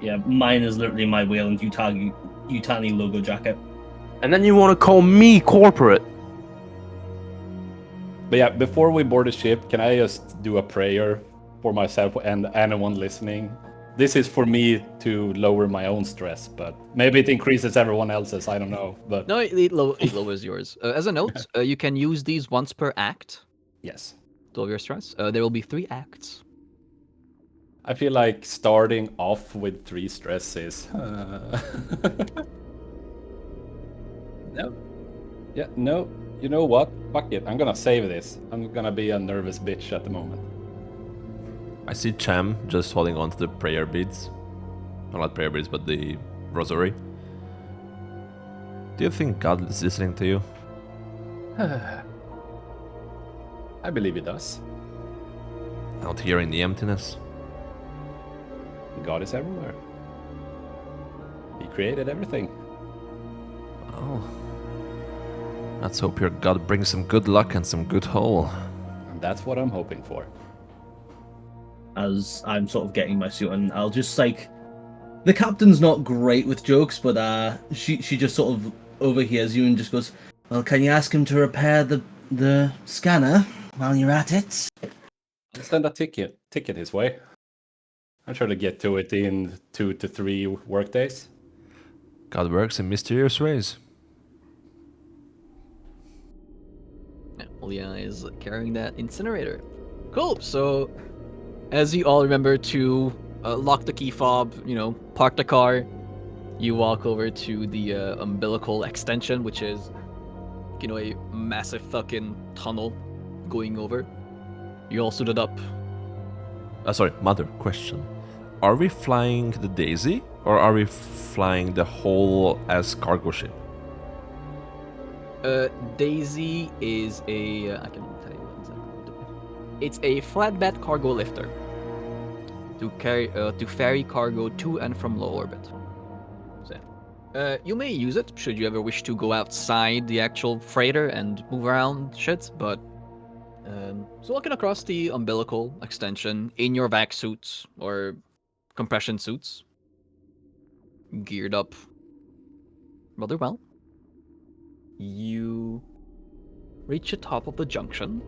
Yeah, mine is literally my Weyland-Yutani logo jacket. And then you want to call me corporate. But yeah, before we board the ship, can I just do a prayer for myself and anyone listening? This is for me to lower my own stress, but maybe it increases everyone else's, I don't know. But No, it lowers yours. As a note, you can use these once per act yes. to lower your stress. There will be 3 acts. I feel like starting off with 3 stresses. No. Yeah, no. You know what? Fuck it. I'm gonna save this. I'm gonna be a nervous bitch at the moment. I see Cham just holding on to the prayer beads. Well, not prayer beads, but the rosary. Do you think God is listening to you? I believe he does. Out here in the emptiness? God is everywhere. He created everything. Oh. Let's hope your God brings some good luck and some good haul. And that's what I'm hoping for. As I'm sort of getting my suit on, I'll just like, the captain's not great with jokes, but she just sort of overhears you and just goes, "Well, can you ask him to repair the scanner while you're at it?" I'll send a ticket his way. I'm sure to get to it in 2 to 3 work days. God works in mysterious ways. Yeah, Leah is carrying that incinerator. Cool. So, as you all remember to lock the key fob, park the car, you walk over to the umbilical extension, which is, a massive fucking tunnel going over. You all suited up. Sorry, mother, question. Are we flying the Daisy, or are we flying the whole as cargo ship? Daisy is I can tell you exactly what it is. It's a flatbed cargo lifter to ferry cargo to and from low orbit. So, you may use it should you ever wish to go outside the actual freighter and move around shit, but so walking across the umbilical extension in your vac suits or compression suits, geared up rather well, you reach the top of the junction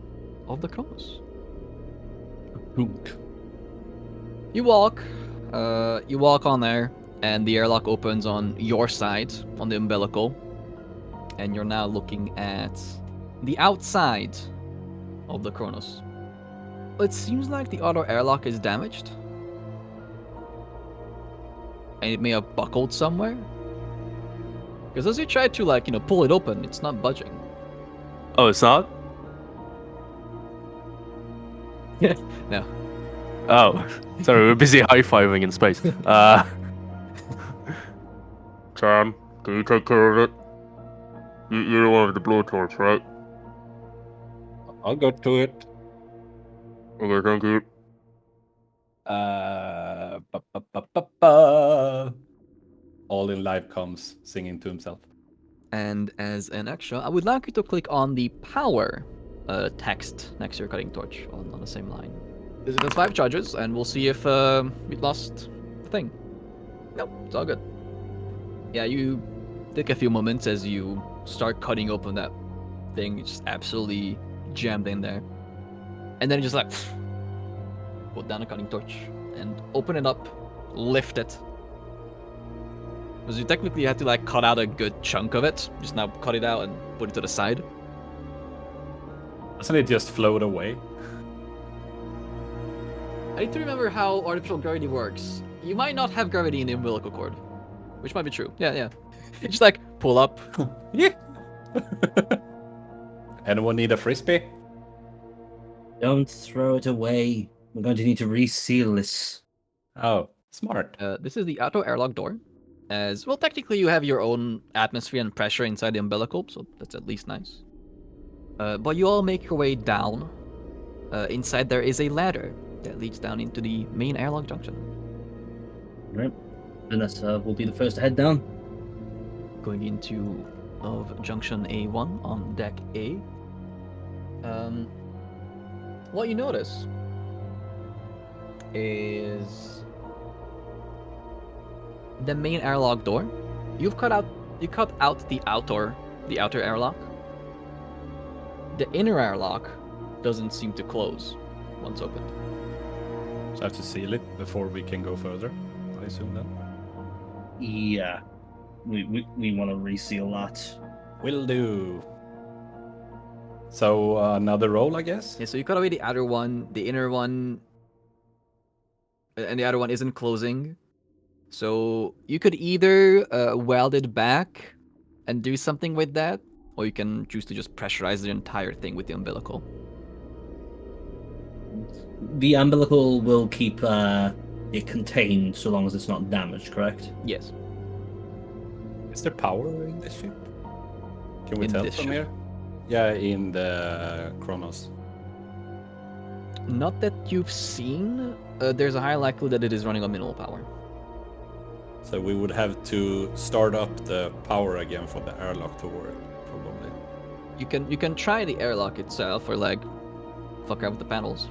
of the Cronos. You walk on there, and the airlock opens on your side, on the umbilical, and you're now looking at the outside of the Cronos. It seems like the auto airlock is damaged, and it may have buckled somewhere. Because as you try to pull it open, it's not budging. Oh, it's not? No. Oh, sorry, we're busy high-fiving in space. Sam, can you take care of it? You're the one with the blowtorch, right? I'll go to it. Okay, thank you. All in life comes singing to himself. And as an extra, I would like you to click on the power text next to your cutting torch on the same line. It has 5 charges, and we'll see if we lost the thing. Nope, it's all good. Yeah, you take a few moments as you start cutting open that thing. It's just absolutely jammed in there. And then you just put down a cutting torch and open it up, lift it. Because you technically had to cut out a good chunk of it. Just now cut it out and put it to the side. Doesn't it just float away? I need to remember how artificial gravity works. You might not have gravity in the umbilical cord. Which might be true. Yeah. Just pull up. Yeah. Anyone need a frisbee? Don't throw it away. We're going to need to reseal this. Oh, smart. This is the auto airlock door. As well, technically you have your own atmosphere and pressure inside the umbilical, so that's at least nice. But you all make your way down. Inside there is a ladder that leads down into the main airlock junction. Right. Vanessa will be the first to head down. Going into of junction A1 on deck A. What you notice is the main airlock door. You cut out the outer airlock. The inner airlock doesn't seem to close once opened. So I have to seal it before we can go further, I assume then. Yeah. We want to reseal that. Will do. So another roll, I guess? Yeah, so you cut away the outer one, the inner one, and the outer one isn't closing. So you could either weld it back and do something with that, or you can choose to just pressurize the entire thing with the umbilical. The umbilical will keep it contained so long as it's not damaged, correct? Yes. Is there power in this ship? Can we In tell this from ship? here? Yeah, in the Cronos. Not that you've seen. There's a high likelihood that it is running on minimal power. So we would have to start up the power again for the airlock to work, probably. You can try the airlock itself, or fuck around with the panels.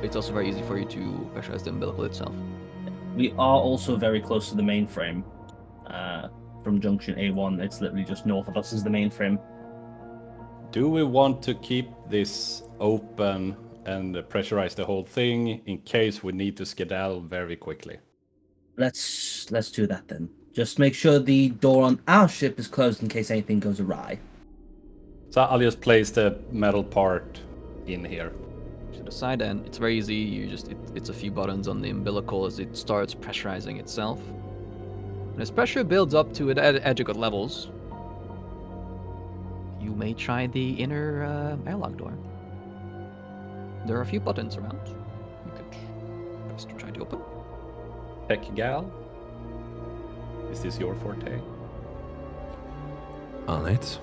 It's also very easy for you to pressurize the umbilical itself. We are also very close to the mainframe. From junction A1, it's literally just north of us is the mainframe. Do we want to keep this open and pressurize the whole thing in case we need to skedaddle very quickly? Let's do that then. Just make sure the door on our ship is closed in case anything goes awry. So I'll just place the metal part in here. To the side end, it's very easy. It's a few buttons on the umbilical as it starts pressurizing itself. And as pressure builds up to adequate levels, you may try the inner airlock door. There are a few buttons around. You could press to try to open. Tech gal? Is this your forte? On it.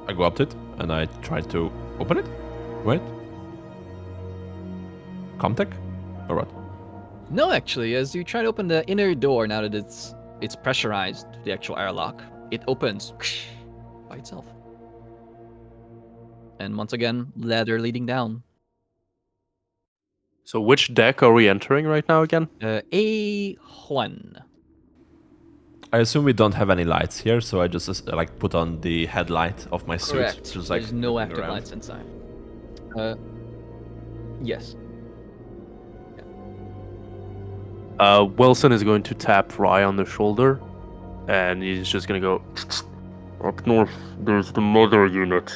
I go up to it and I try to open it. Wait. Comtech? Or what? No, actually, as you try to open the inner door, now that it's pressurized, the actual airlock, it opens by itself. And once again, ladder leading down. So which deck are we entering right now again? A1. I assume we don't have any lights here, so I just like put on the headlight of my Correct. suit. Just like There's no looking active around. lights inside. Yes. Wilson is going to tap Rye on the shoulder, and he's just gonna go, up north, there's the mother unit.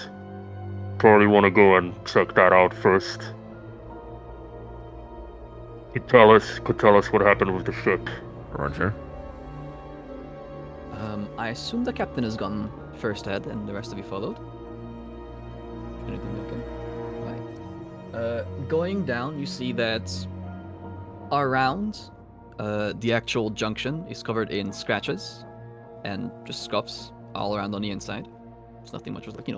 Probably want to go and check that out first. Could tell us what happened with the ship. Roger. I assume the captain has gone first ahead, and the rest of you followed. Anything okay? Right. Going down, you see that around the actual junction is covered in scratches and just scuffs all around on the inside. There's nothing much, just like,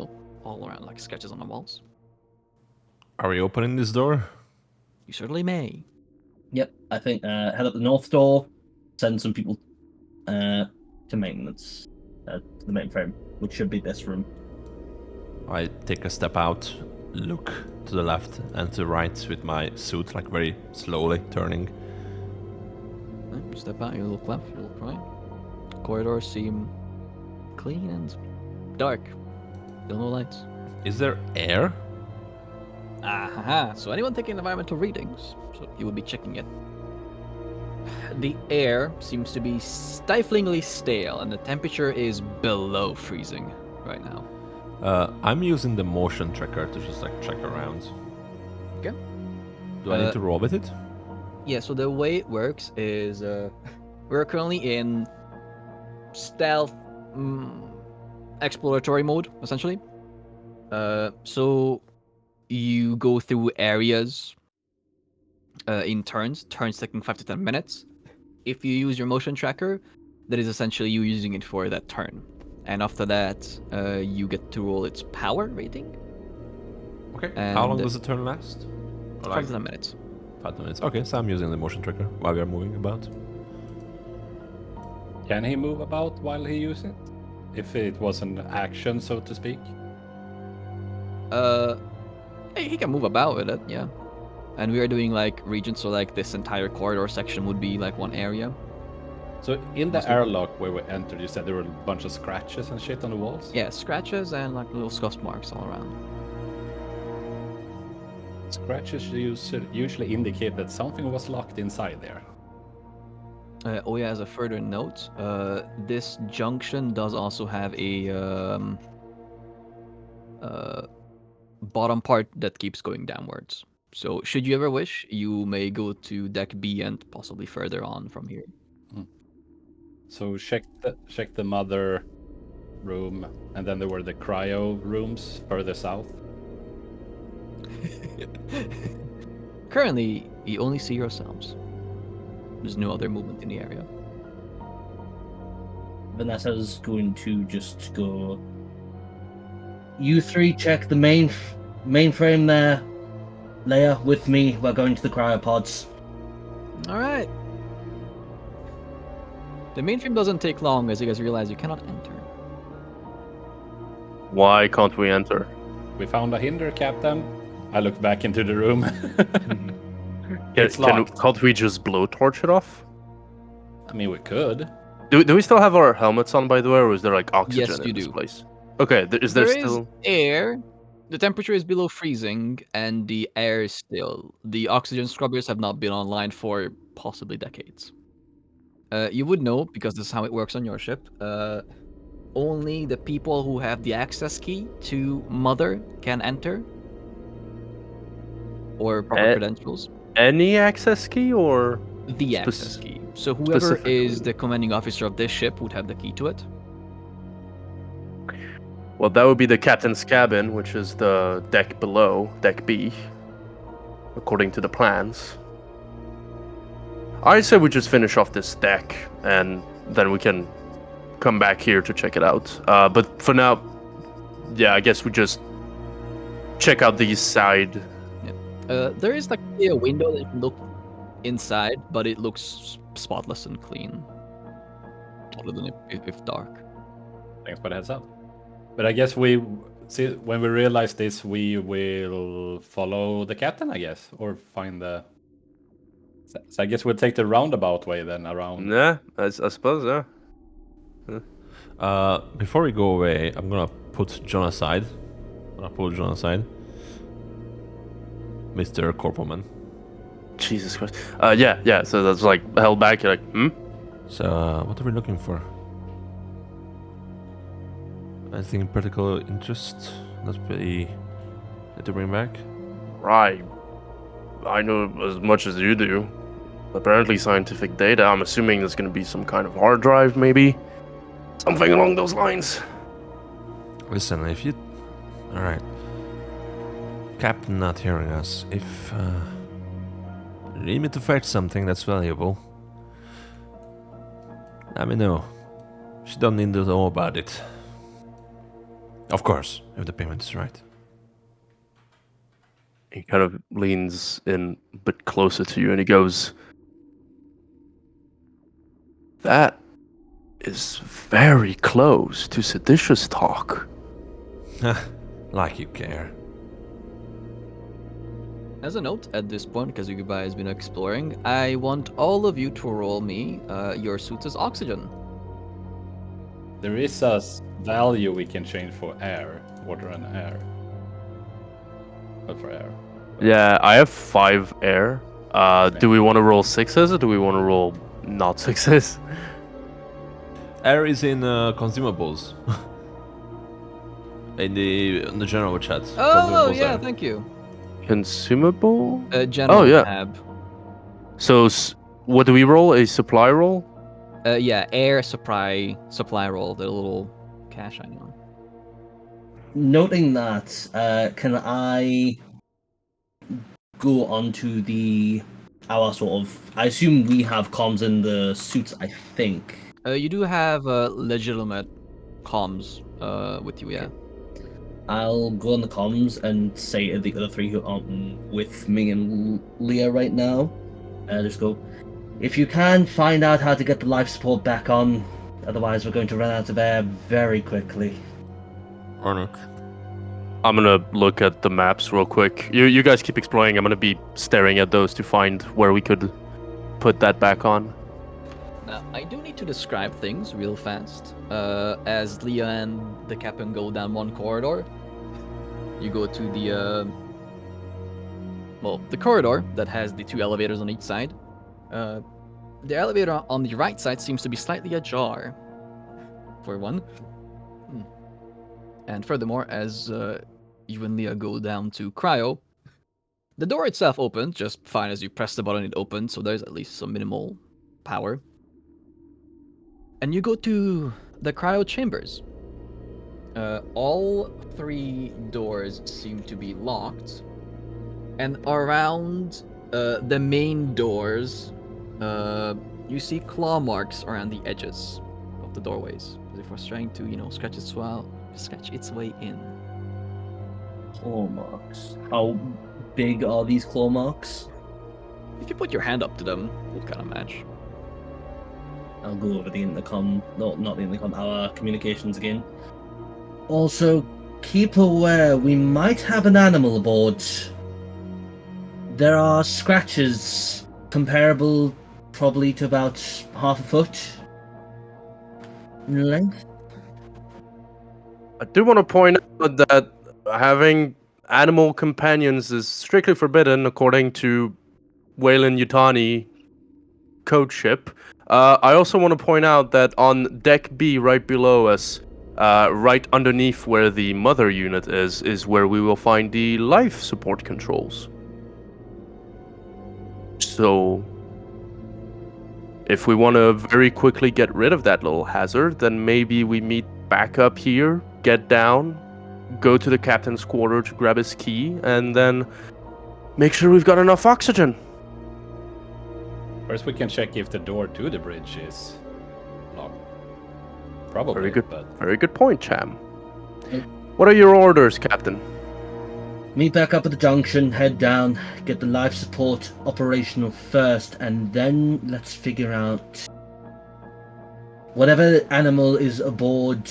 all around, like sketches on the walls. Are we opening this door? You certainly may. Yep, I think head up the north door, send some people to maintenance, to the mainframe, which should be this room. I take a step out, look to the left and to the right with my suit, like very slowly turning. You step out, you look left, you look right. Corridors seem clean and dark. Still no lights. Is there air? Aha, so anyone taking environmental readings, so you would be checking it. The air seems to be stiflingly stale, and the temperature is below freezing right now. I'm using the motion tracker to just like check around. Okay. Do I need to roll with it? Yeah, so the way it works is we're currently in stealth exploratory mode, essentially. So you go through areas in turns taking 5 to 10 minutes. If you use your motion tracker, that is essentially you using it for that turn. And after that, you get to roll its power rating. Okay. And How long does the turn last? 5 to 10 minutes. 5 minutes. Okay, so I'm using the motion tracker while we are moving about. Can he move about while he uses it? If it was an action, so to speak? He can move about with it, yeah. And we are doing like regions, so like this entire corridor section would be like one area. So in the airlock where we entered, you said there were a bunch of scratches and shit on the walls? Yeah, scratches and like little scuff marks all around. Scratches usually indicate that something was locked inside there. Oh yeah, as a further note, this junction does also have a bottom part that keeps going downwards. So should you ever wish, you may go to deck B and possibly further on from here. So check the mother room, and then there were the cryo rooms further south. Currently, you only see yourselves. There's no other movement in the area. Vanessa's going to just go. You three check the mainframe there. Leia, with me, we're going to the cryopods. All right. The mainframe doesn't take long, as you guys realize you cannot enter. Why can't we enter? We found a hinder, Captain. I looked back into the room. It's locked. Can't we just blowtorch it off? I mean, we could. Do we still have our helmets on, by the way, or is there like oxygen Yes, you in this do. place? Okay, is there There is still... air. The temperature is below freezing, and the air is still. The oxygen scrubbers have not been online for possibly decades. You would know, because this is how it works on your ship. Only the people who have the access key to Mother can enter. Or proper credentials. Any access key, or...? The access key. So whoever Specifically. is the commanding officer of this ship would have the key to it. Well, that would be the captain's cabin, which is the deck below, deck B, according to the plans. I say we just finish off this deck, and then we can come back here to check it out. But for now, yeah, I guess we just check out the side. There is like a window that you can look inside, but it looks spotless and clean. Other than if dark. Thanks for the heads up. But I guess we see when we realize this, we will follow the captain, I guess, or find the. So I guess we'll take the roundabout way then around. Yeah, I suppose, yeah. Before we go away, I'm gonna put John aside. Mr. Corporalman. Jesus Christ. Yeah, so that's like held back, you're like, So, what are we looking for? Anything in particular interest that we need to bring back? Right. I know as much as you do. Apparently scientific data. I'm assuming there's going to be some kind of hard drive, maybe. Something along those lines. Listen, if you... Alright. Captain not hearing us. If you need me to fetch something that's valuable, let me know. She don't need to know about it. Of course, if the payment is right. He kind of leans in a bit closer to you and he goes, that is very close to seditious talk. Like you care. As a note, at this point, because Yugibai has been exploring, I want all of you to roll me your suits as oxygen. There is a value we can change for air, water and air. But for air. Yeah, I have 5 air. Do we want to roll 6s or do we want to roll not 6s? Air is in consumables. in the general chat. Oh, Consumables yeah, air. thank you. Consumable? General yeah. tab. So, what do we roll? A supply roll? Yeah, air supply roll, the little cash item. Noting that, can I go onto our sort of... I assume we have comms in the suits, I think. You do have legitimate comms with you, yeah. I'll go on the comms and say to the other 3 who aren't with me and Leah right now, just go, if you can, find out how to get the life support back on, otherwise we're going to run out of air very quickly. Arnold. I'm gonna look at the maps real quick. You guys keep exploring. I'm gonna be staring at those to find where we could put that back on. Now, I do need to describe things real fast. As Leah and the captain go down one corridor, you go to the corridor that has the 2 elevators on each side. The elevator on the right side seems to be slightly ajar, for one. And furthermore, as you and Leah go down to cryo, the door itself opens just fine. As you press the button, it opens, so there's at least some minimal power. And you go to the cryo chambers. All 3 doors seem to be locked. And around the main doors, you see claw marks around the edges of the doorways. As if it was trying to, scratch its way in. Claw marks. How big are these claw marks? If you put your hand up to them, it'll kind of match. I'll go over the intercom, not the intercom, our communications again. Also, keep aware we might have an animal aboard. There are scratches comparable probably to about half a foot in length. I do want to point out that having animal companions is strictly forbidden according to Wayland Yutani code ship. I also want to point out that on deck B, right below us, right underneath where the mother unit is where we will find the life support controls. So, if we want to very quickly get rid of that little hazard, then maybe we meet back up here, get down, go to the captain's quarter to grab his key, and then make sure we've got enough oxygen. First, we can check if the door to the bridge is locked. Probably. Very good. But Very good point, Cham. What are your orders, Captain? Meet back up at the junction, head down, get the life support operational first, and then let's figure out whatever animal is aboard.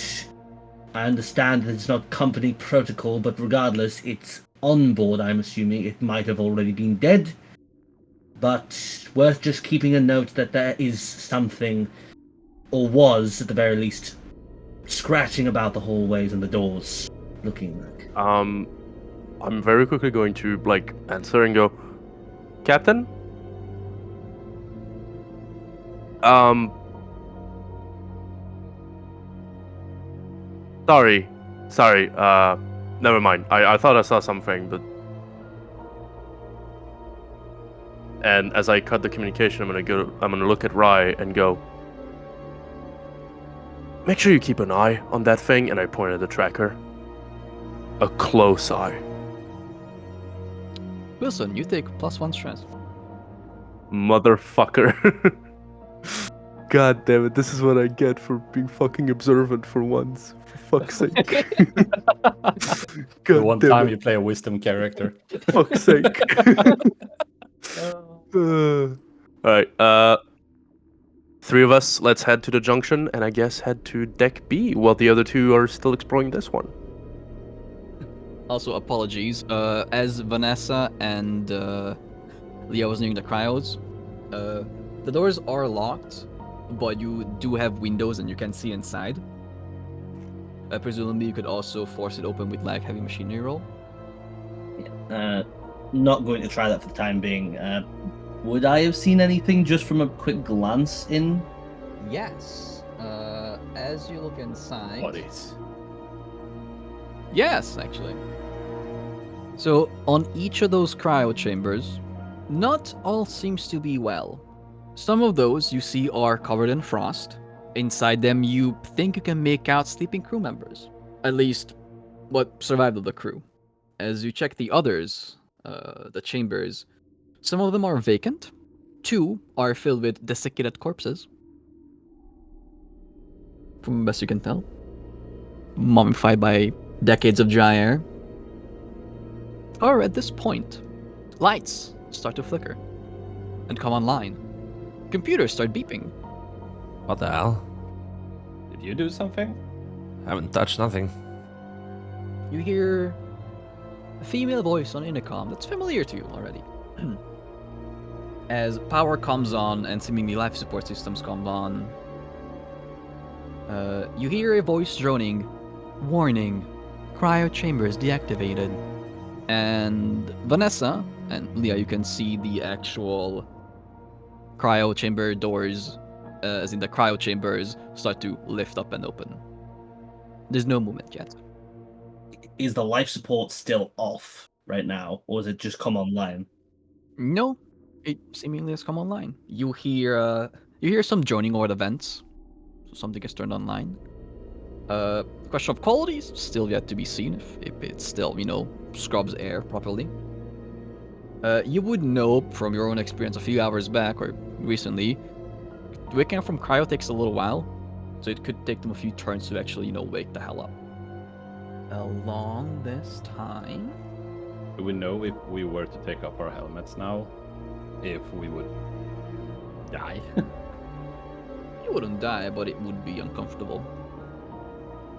I understand that it's not company protocol, but regardless, it's on board. I'm assuming it might have already been dead, but worth just keeping a note that there is something, or was at the very least, scratching about the hallways and the doors, looking like. I'm very quickly going to answer and go, Captain? Sorry, never mind. I thought I saw something, but... And as I cut the communication, I'm gonna look at Rai and go, make sure you keep an eye on that thing, and I point at the tracker. A close eye. Wilson, you take +1 stress. Motherfucker. God damn it, this is what I get for being fucking observant for once. For fuck's sake. the one damn time it. you play a wisdom character. Fuck's sake. Alright, 3 of us, let's head to the junction, and I guess head to deck B, while the other 2 are still exploring this one. Also, apologies. As Vanessa and Leah was nearing the cryos, the doors are locked, but you do have windows and you can see inside. Presumably, you could also force it open with heavy machinery roll. Not going to try that for the time being. Would I have seen anything just from a quick glance in? Yes. As you look inside. Bodies. Yes, actually. So, on each of those cryo chambers, not all seems to be well. Some of those you see are covered in frost. Inside them, you think you can make out sleeping crew members. At least, what survived of the crew. As you check the others, the chambers, some of them are vacant. 2 are filled with desiccated corpses. From the best you can tell. Mummified by decades of dry air. Or at this point, lights start to flicker and come online. Computers start beeping. What the hell? Did you do something? Haven't touched nothing. You hear a female voice on intercom that's familiar to you already. As power comes on and seemingly life support systems come on, you hear a voice droning, "Warning, cryo chambers deactivated." And Vanessa and Leah, you can see the actual cryo chamber doors, as in the cryo chambers, start to lift up and open. There's no movement yet. Is the life support still off right now, or has it just come online? No, it seemingly has come online. You hear some droning over the vents, so something gets turned online. Question of quality is still yet to be seen if it still, scrubs air properly. You would know from your own experience a few hours back or recently, waking up from cryo takes a little while, so it could take them a few turns to actually, wake the hell up. Along this time... Do we know if we were to take off our helmets now, if we would die? You wouldn't die, but it would be uncomfortable.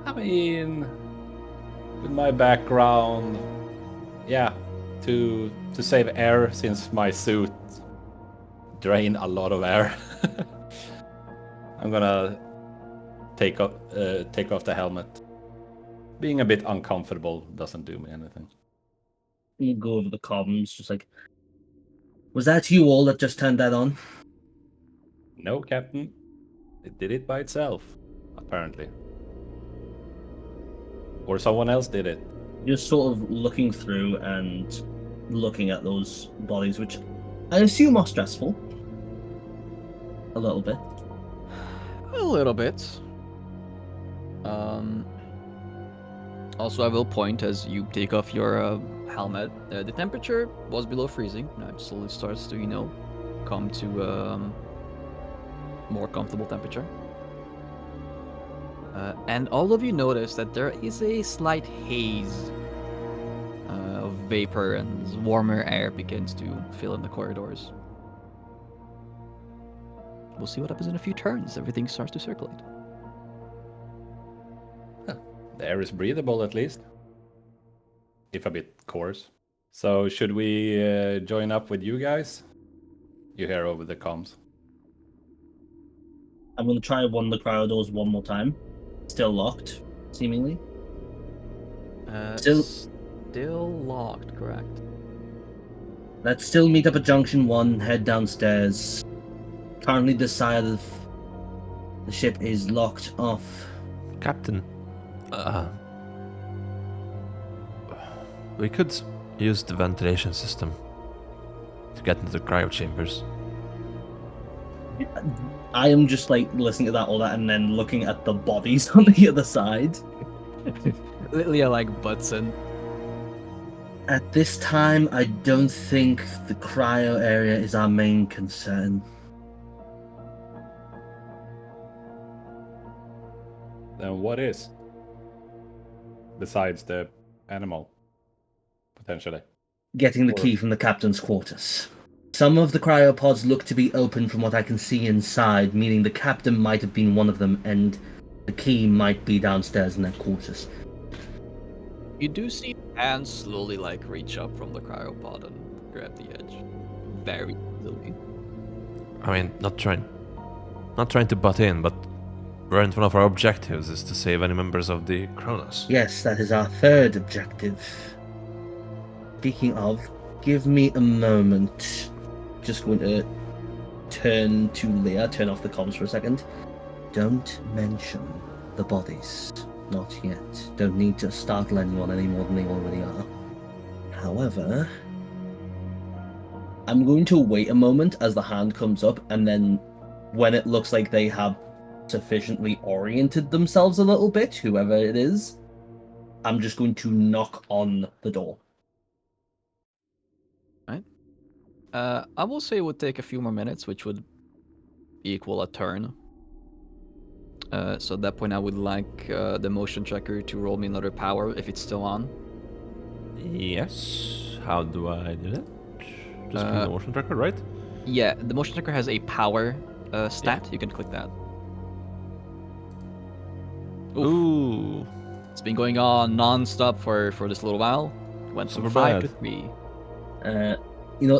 I mean, With my background, yeah, to save air since my suit drain a lot of air. I'm gonna take off the helmet. Being a bit uncomfortable doesn't do me anything. You go over the comms, just like, was that you all that just turned that on? No, Captain. It did it by itself, apparently. Or someone else did it. You're sort of looking through and looking at those bodies, which I assume are stressful. A little bit. A little bit. Also, I will point as you take off your helmet. The temperature was below freezing. Now it slowly starts to, come to more comfortable temperature. And all of you notice that there is a slight haze of vapor, and warmer air begins to fill in the corridors. We'll see what happens in a few turns. Everything starts to circulate. The air is breathable at least. If a bit coarse. So should we join up with you guys? You hear over the comms. I'm going to try one of the cryo doors one more time. Still locked, seemingly. Still locked, correct. Let's still meet up at Junction 1, head downstairs. Currently this side of the ship is locked off. Captain, we could use the ventilation system to get into the cryo chambers. I am just like listening to that, all that, and then looking at the bodies on the other side. Leah like butts in. At this time, I don't think the cryo area is our main concern. Then what is? Besides the animal, potentially. Getting the key from the captain's quarters. Some of the cryopods look to be open from what I can see inside, meaning the captain might have been one of them, and the key might be downstairs in their quarters. You do see hands slowly reach up from the cryopod and grab the edge. Very easily. I mean, not trying to butt in, but one of our objectives is to save any members of the Cronos. Yes, that is our third objective. Speaking of, give me a moment. Just going to turn to Leah, turn off the comms for a second. Don't mention the bodies. Not yet. Don't need to startle anyone any more than they already are. However, I'm going to wait a moment as the hand comes up, and then when it looks like they have sufficiently oriented themselves a little bit, whoever it is, I'm just going to knock on the door. Right. I will say it would take a few more minutes, which would equal a turn. So at that point, I would like the motion tracker to roll me another power if it's still on. Yes. How do I do that? Just click the motion tracker, right? Yeah, the motion tracker has a power stat. Yeah. You can click that. Ooh. It's been going on non-stop for this little while. Went from 5 to 3.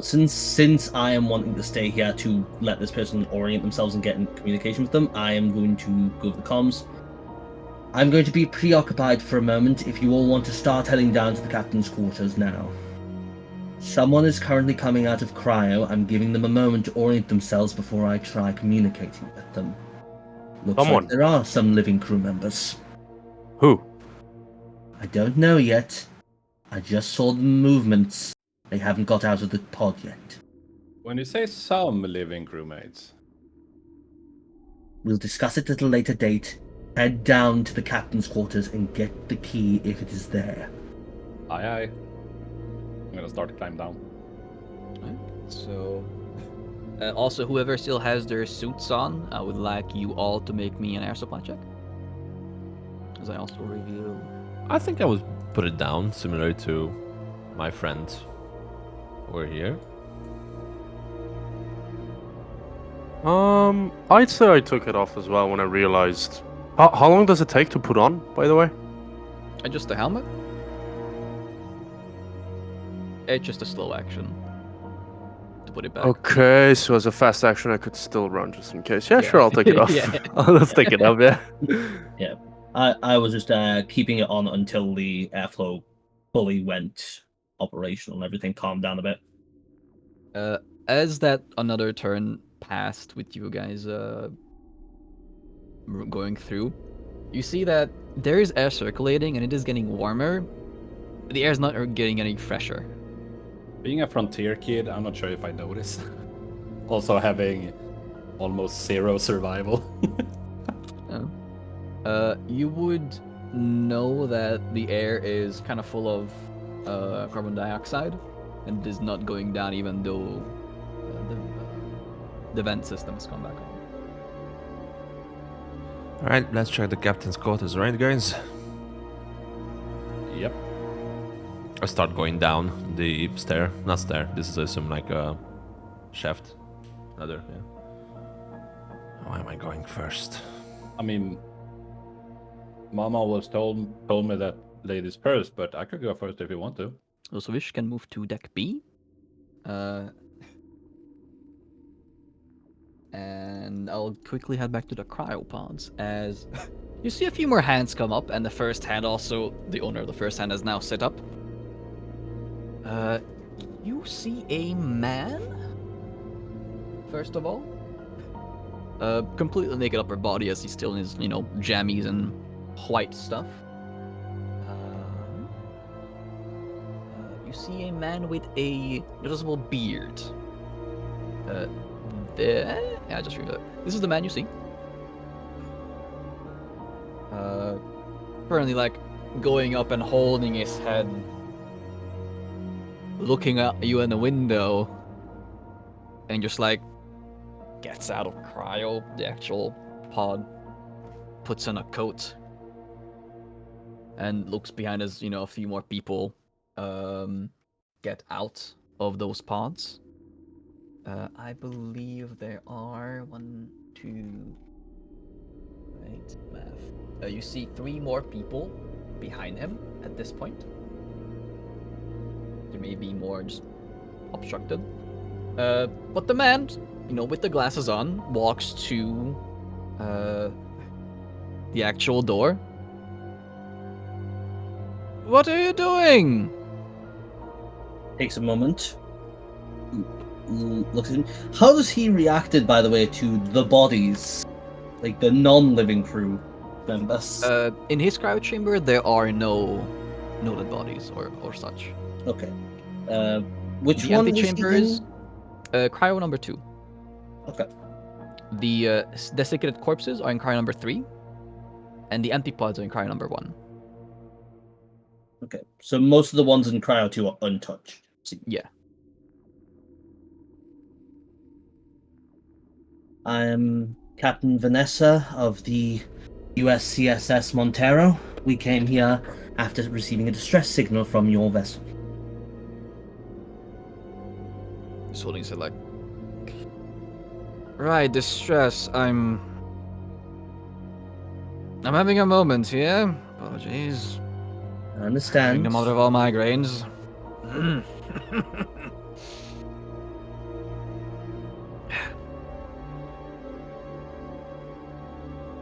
Since I am wanting to stay here to let this person orient themselves and get in communication with them, I am going to go over the comms. I'm going to be preoccupied for a moment if you all want to start heading down to the captain's quarters now. Someone is currently coming out of cryo. I'm giving them a moment to orient themselves before I try communicating with them. Looks like there are some living crew members. Who? I don't know yet. I just saw the movements. They haven't got out of the pod yet. When you say some living crewmates... We'll discuss it at a later date. Head down to the captain's quarters and get the key if it is there. Aye aye. I'm gonna start to climb down. Right. So... also, whoever still has their suits on, I would like you all to make me an air supply check. As I also reveal... I think I would put it down, similar to my friend over here. I'd say I took it off as well when I realized. How long does it take to put on, by the way? Just the helmet? It's just a slow action. To put it back. Okay, so as a fast action, I could still run just in case. Yeah, Yeah. sure, I'll take it off. Yeah. Let's take it off, yeah. Yeah. I was just keeping it on until the airflow fully went operational and everything calmed down a bit. As that another turn passed with you guys going through, you see that there is air circulating and it is getting warmer. But the air is not getting any fresher. Being a frontier kid, I'm not sure if I notice. Also having almost 0 survival. You would know that the air is kind of full of carbon dioxide and is not going down even though the vent system has come back on. Alright, let's check the captain's quarters, right, guys? Yep. I start going down the stair. Not stair, this is, I assume, like a shaft. Ladder, yeah. Why am I going first? I mean, Mama was told me that ladies first, but I could go first if you want to. Also, Wish can move to deck B. And I'll quickly head back to the cryopods as you see a few more hands come up, and the first hand also, the owner of the first hand has now set up. You see a man, first of all. Completely naked upper body as he's still in his, jammies and white stuff. You see a man with a noticeable beard. I just realized. This is the man you see. Currently, going up and holding his head, looking at you in the window, and just gets out of cryo, the actual pod, puts on a coat, and looks behind as a few more people get out of those pods. I believe there are 1, 2. Right, math. You see 3 more people behind him at this point. There may be more just obstructed. But the man, with the glasses on, walks to the actual door. What are you doing? Takes a moment. Looks at him. How does he reacted, by the way, to the bodies? Like the non-living crew members? In his cryo chamber, there are no dead bodies or such. Okay. Which The one empty was chamber he in? is cryo number 2. Okay. The desiccated corpses are in cryo number 3, and the empty pods are in cryo number 1. Okay. So most of the ones in cryo 2 are untouched. Yeah. I'm Captain Vanessa of the USCSS Montero. We came here after receiving a distress signal from your vessel. He's holding his head right, distress. I'm having a moment here. Apologies. I understand. Having the mother of all migraines.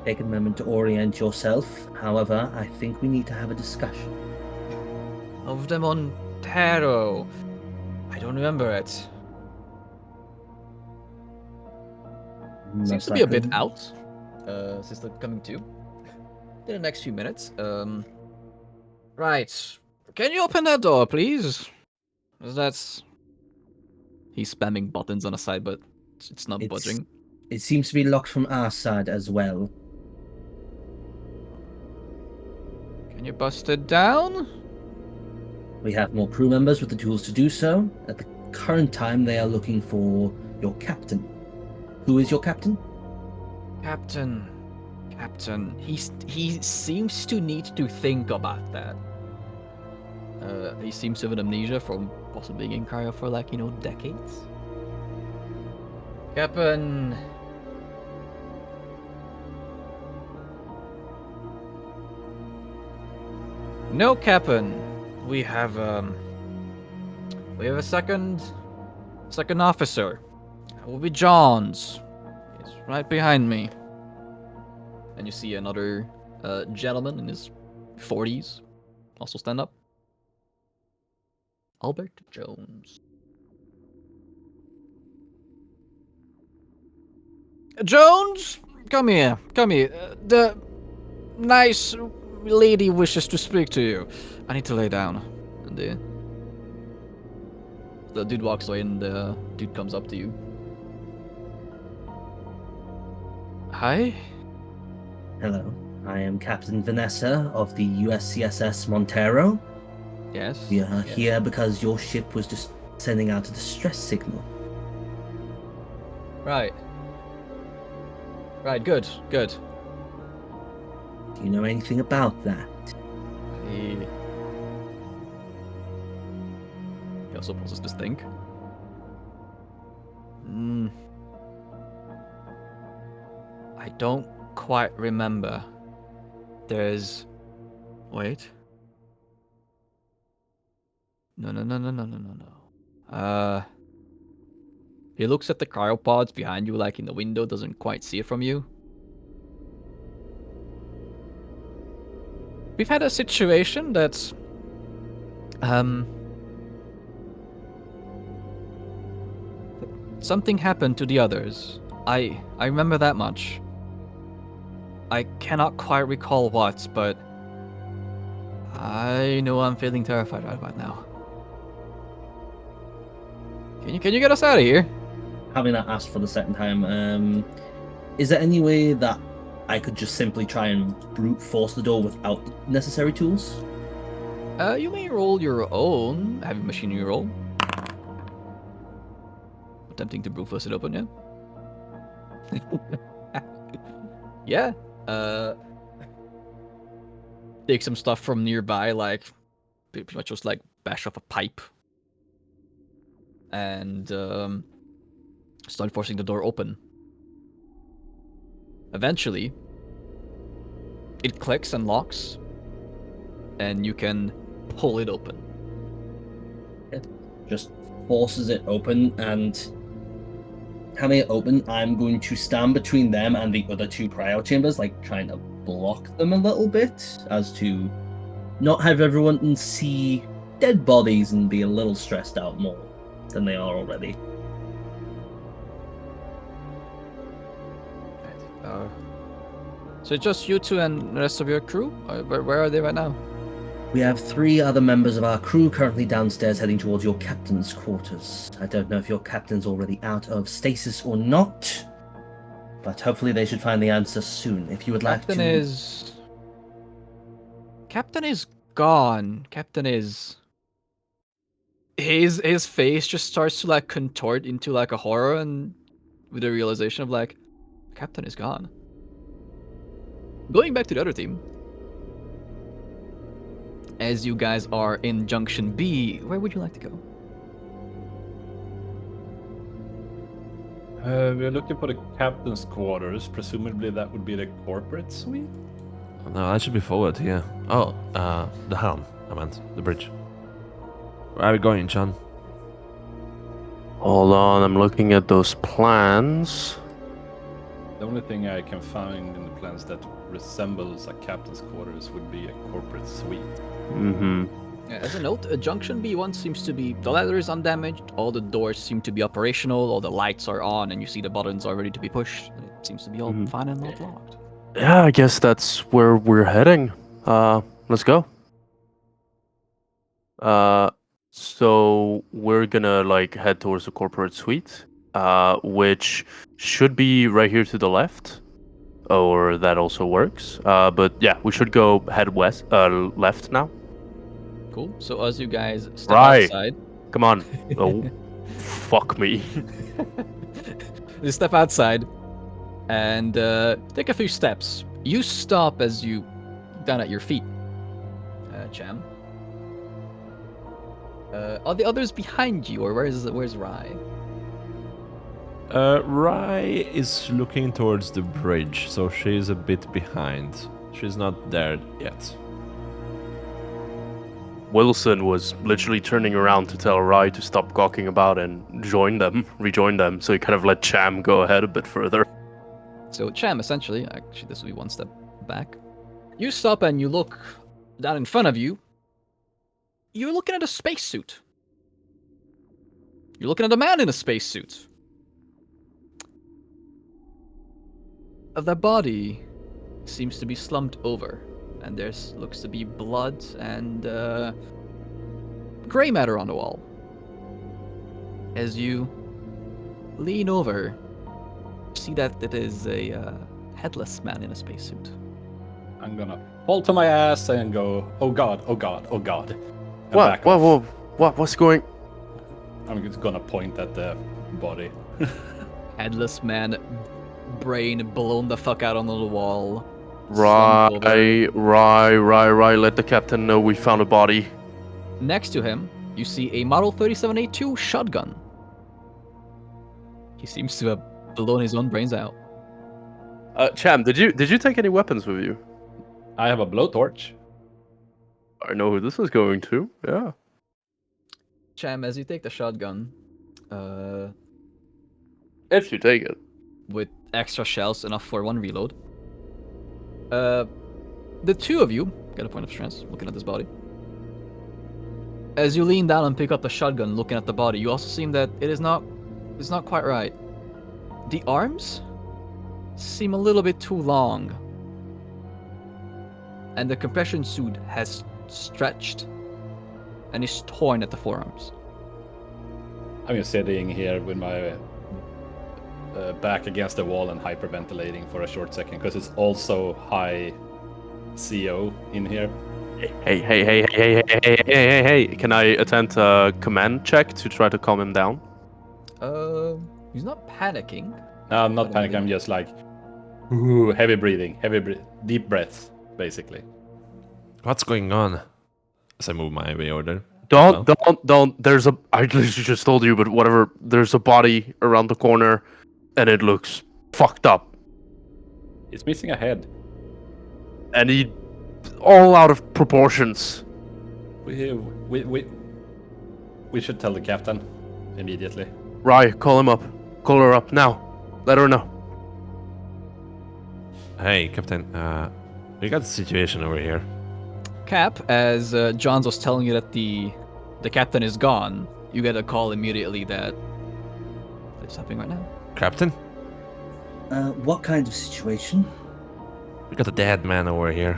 Take a moment to orient yourself. However, I think we need to have a discussion. Of the Montero. I don't remember it. Seems Most to be a bit likely. out. Since they're coming to. In the next few minutes. Right. Can you open that door, please? That's. He's spamming buttons on the side, but it's not budging. It seems to be locked from our side as well. Can you bust it down? We have more crew members with the tools to do so. At the current time, they are looking for your captain. Who is your captain? Captain. He seems to need to think about that. He seems to have an amnesia from possibly being in cryo for decades. Captain. No, Captain. We have We have a second officer. That will be John's. He's right behind me. And you see another gentleman in his 40s also stand up. Albert Jones. Jones, come here. The nice lady wishes to speak to you. I need to lay down. And the dude walks away, and the dude comes up to you. Hi. Hello, I am Captain Vanessa of the USCSS Montero. Yes. We are here because your ship was just sending out a distress signal. Right. Good. Do you know anything about that? He also pauses to think. I don't quite remember. Wait. No. He looks at the cryopods behind you, like in the window, doesn't quite see it from you. We've had a situation that's something happened to the others. I remember that much. I cannot quite recall what, but I know I'm feeling terrified right about now. Can you get us out of here? Having that asked for the second time, is there any way that I could just simply try and brute force the door without necessary tools? You may roll your own heavy machinery roll. Attempting to brute force it open, yeah? Yeah. Take some stuff from nearby, like pretty much just like bash off a pipe. And start forcing the door open. Eventually, it clicks and locks, and you can pull it open. It just forces it open, and having it open, I'm going to stand between them and the other two cryo chambers, like trying to block them a little bit, as to not have everyone see dead bodies and be a little stressed out more than they are already. So it's just you two and the rest of your crew? Where are they right now? We have 3 other members of our crew currently downstairs heading towards your captain's quarters. I don't know if your captain's already out of stasis or not, but hopefully they should find the answer soon. If you would like to... Captain is gone. Captain is... His face just starts to like contort into like a horror, and with the realization of like, Captain is gone. Going back to the other team. As you guys are in Junction B, where would you like to go? We're looking for the captain's quarters. Presumably that would be the corporate suite? No, that should be forward, yeah. Oh, the helm, I meant. The bridge. Where are we going, John? Hold on, I'm looking at those plans. The only thing I can find in the plans that resembles a captain's quarters would be a corporate suite. Mm-hmm. Yeah, as a note, Junction B1 seems to be... The ladder is undamaged, all the doors seem to be operational, all the lights are on, and you see the buttons are ready to be pushed. It seems to be all fine and not locked. Yeah, I guess that's where we're heading. Let's go. So we're gonna like head towards the corporate suite, which should be right here to the left, or that also works. But yeah, we should go head left now. Cool. So as you guys step outside... Come on. Oh, fuck me. You step outside and take a few steps. You stop as you... down at your feet, Cham. Are the others behind you, or where's Rai? Rai is looking towards the bridge, so she's a bit behind. She's not there yet. Wilson was literally turning around to tell Rai to stop gawking about and rejoin them. So he kind of let Cham go ahead a bit further. So Cham, essentially, actually this will be one step back. You stop and you look down in front of you. You're looking at a spacesuit. You're looking at a man in a spacesuit. The body seems to be slumped over, and there looks to be blood and gray matter on the wall. As you lean over, see that it is a headless man in a spacesuit. I'm gonna fall to my ass and go, oh god, oh god, oh god. And What? back off. What's going? I'm just gonna point at the body. Headless man, brain blown the fuck out onto the wall. Rai, slumped over. let the captain know we found a body. Next to him, you see a Model 37A2 shotgun. He seems to have blown his own brains out. Cham, did you take any weapons with you? I have a blowtorch. I know who this is going to. Yeah. Cham, as you take the shotgun, If you take it. with extra shells, enough for one reload, the two of you get a point of strength looking at this body. As you lean down and pick up the shotgun, looking at the body, you also see that it's not quite right. The arms seem a little bit too long, and the compression suit has stretched and is torn at the forearms. I'm just sitting here with my back against the wall and hyperventilating for a short second because it's also high CO in here. Hey. Can I attempt a command check to try to calm him down? He's not panicking. No, I'm not panicking. I'm just like, ooh, heavy breathing, deep breaths, basically. What's going on? As I move my way over. Don't. There's a. I literally just told you, but whatever. There's a body around the corner, and it looks fucked up. It's missing a head. And he, all out of proportions. We should tell the captain immediately. Rai, call him up. Call her up now. Let her know. Hey, Captain. We got a situation over here. Cap, as Johns was telling you that the captain is gone, you get a call immediately that it's happening right now. Captain? What kind of situation? We got a dead man over here.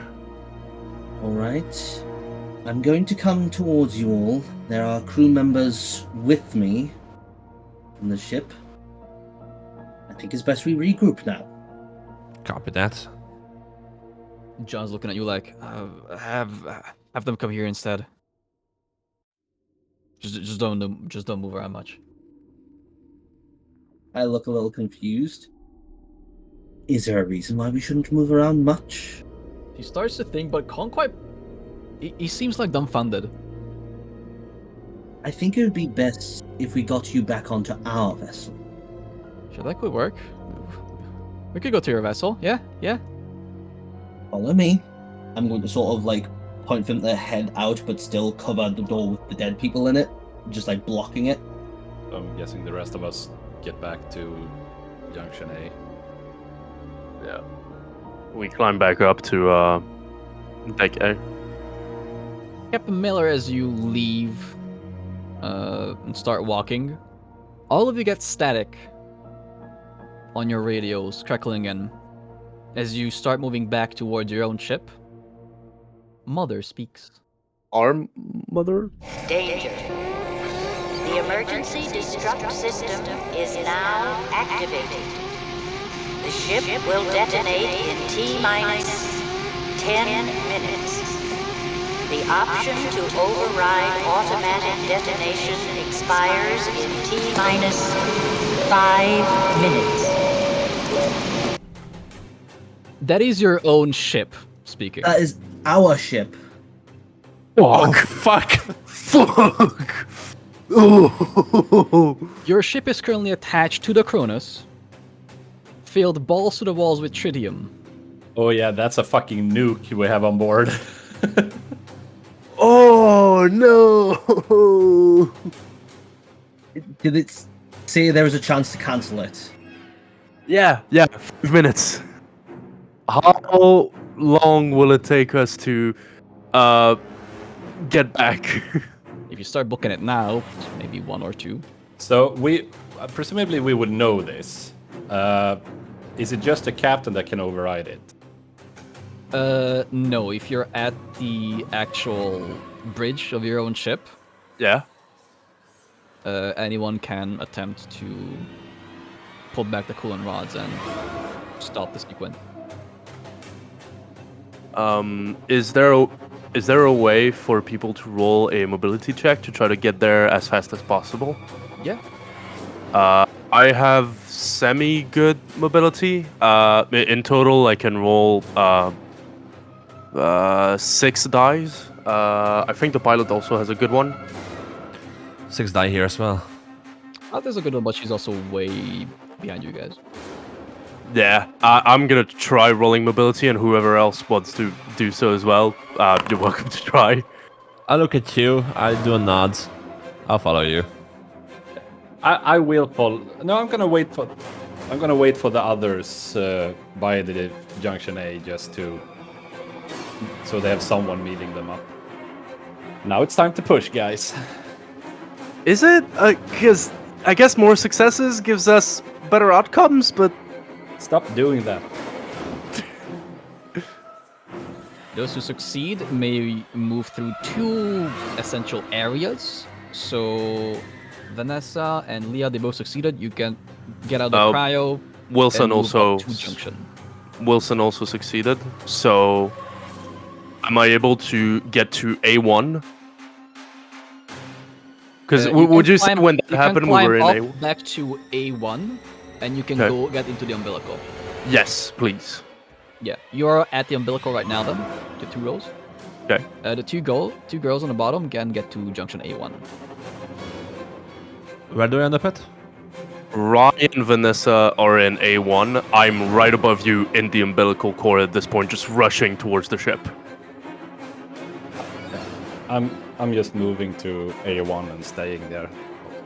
Alright. I'm going to come towards you all. There are crew members with me from the ship. I think it's best we regroup now. Copy that. John's looking at you like, have them come here instead. Just don't move around much. I look a little confused. Is there a reason why we shouldn't move around much? He starts to think, but can't quite. He seems like dumbfounded. I think it would be best if we got you back onto our vessel. Sure, that could work. We could go to your vessel. Yeah. Follow me. I'm going to sort of like point from their head out, but still cover the door with the dead people in it, just like blocking it. I'm guessing the rest of us get back to Junction A. Yeah. We climb back up to deck A. Captain Miller, as you leave and start walking, all of you get static on your radios crackling in. As you start moving back towards your own ship, Mother speaks. Our mother? Danger. The emergency destruct system is now activated. The ship will detonate in T-minus 10 minutes. The option to override automatic detonation expires in T-minus 5 minutes. That is your own ship speaking. That is our ship. Oh, fuck! Fuck! Oh. Your ship is currently attached to the Cronos, filled balls to the walls with tritium. Oh yeah, that's a fucking nuke we have on board. Oh no! Did it say there was a chance to cancel it? Yeah, 5 minutes. How long will it take us to get back? If you start booking it now, maybe 1 or 2. So we presumably we would know this. Is it just the captain that can override it? No, if you're at the actual bridge of your own ship, Yeah. anyone can attempt to pull back the coolant rods and stop the sequence. Is there a way for people to roll a mobility check to try to get there as fast as possible? Yeah. I have semi-good mobility. In total, I can roll 6 dice. I think the pilot also has a good one. 6 die here as well. There's a good one, but she's also way behind you guys. Yeah, I'm gonna try rolling mobility, and whoever else wants to do so as well, you're welcome to try. I look at you, I do a nod. I'll follow you. I will follow. No, I'm gonna wait for the others by the junction A just to so they have someone meeting them up. Now it's time to push, guys. Is it? Because I guess more successes gives us better outcomes, but Stop doing that. Those who succeed may move through 2 essential areas. So, Vanessa and Leah, they both succeeded. You can get out of cryo. Wilson and move also up to junction. Wilson also succeeded. So, am I able to get to A1? Because would you say when that happened we were in A1? Back to A1, and you can Okay. go get into the umbilical. Yes, please. Yeah, you're at the umbilical right now. Then the 2 rows. Okay. The two girls on the bottom can get to junction A1. Where do I end up at? Ryan and Vanessa are in A1. I'm right above you in the umbilical core at this point, just rushing towards the ship. I'm just moving to A1 and staying there,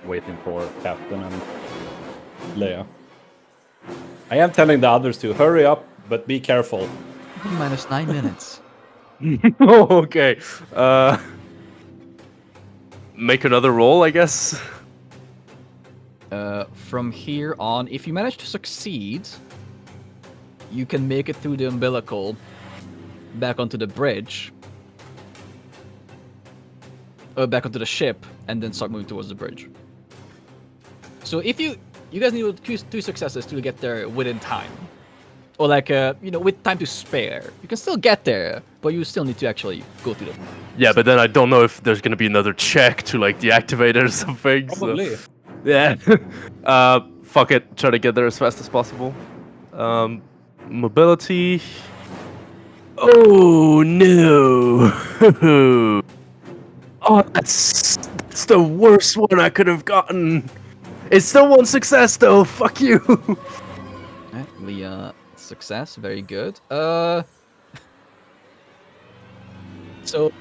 waiting for Captain and Leia. I am telling the others to hurry up, but be careful. Minus 9 minutes. Okay. Make another roll, I guess. From here on, if you manage to succeed, you can make it through the umbilical back onto the bridge. Back onto the ship, and then start moving towards the bridge. So if you guys need 2 successes to get there within time. Or like, with time to spare. You can still get there, but you still need to actually go through them. Yeah, but then I don't know if there's gonna be another check to like deactivate it or something. Probably. So. Yeah. Fuck it. Try to get there as fast as possible. Mobility. Oh no. Oh, that's the worst one I could have gotten. It's still 1 success though. Fuck you. Alright, Leah, success, very good. So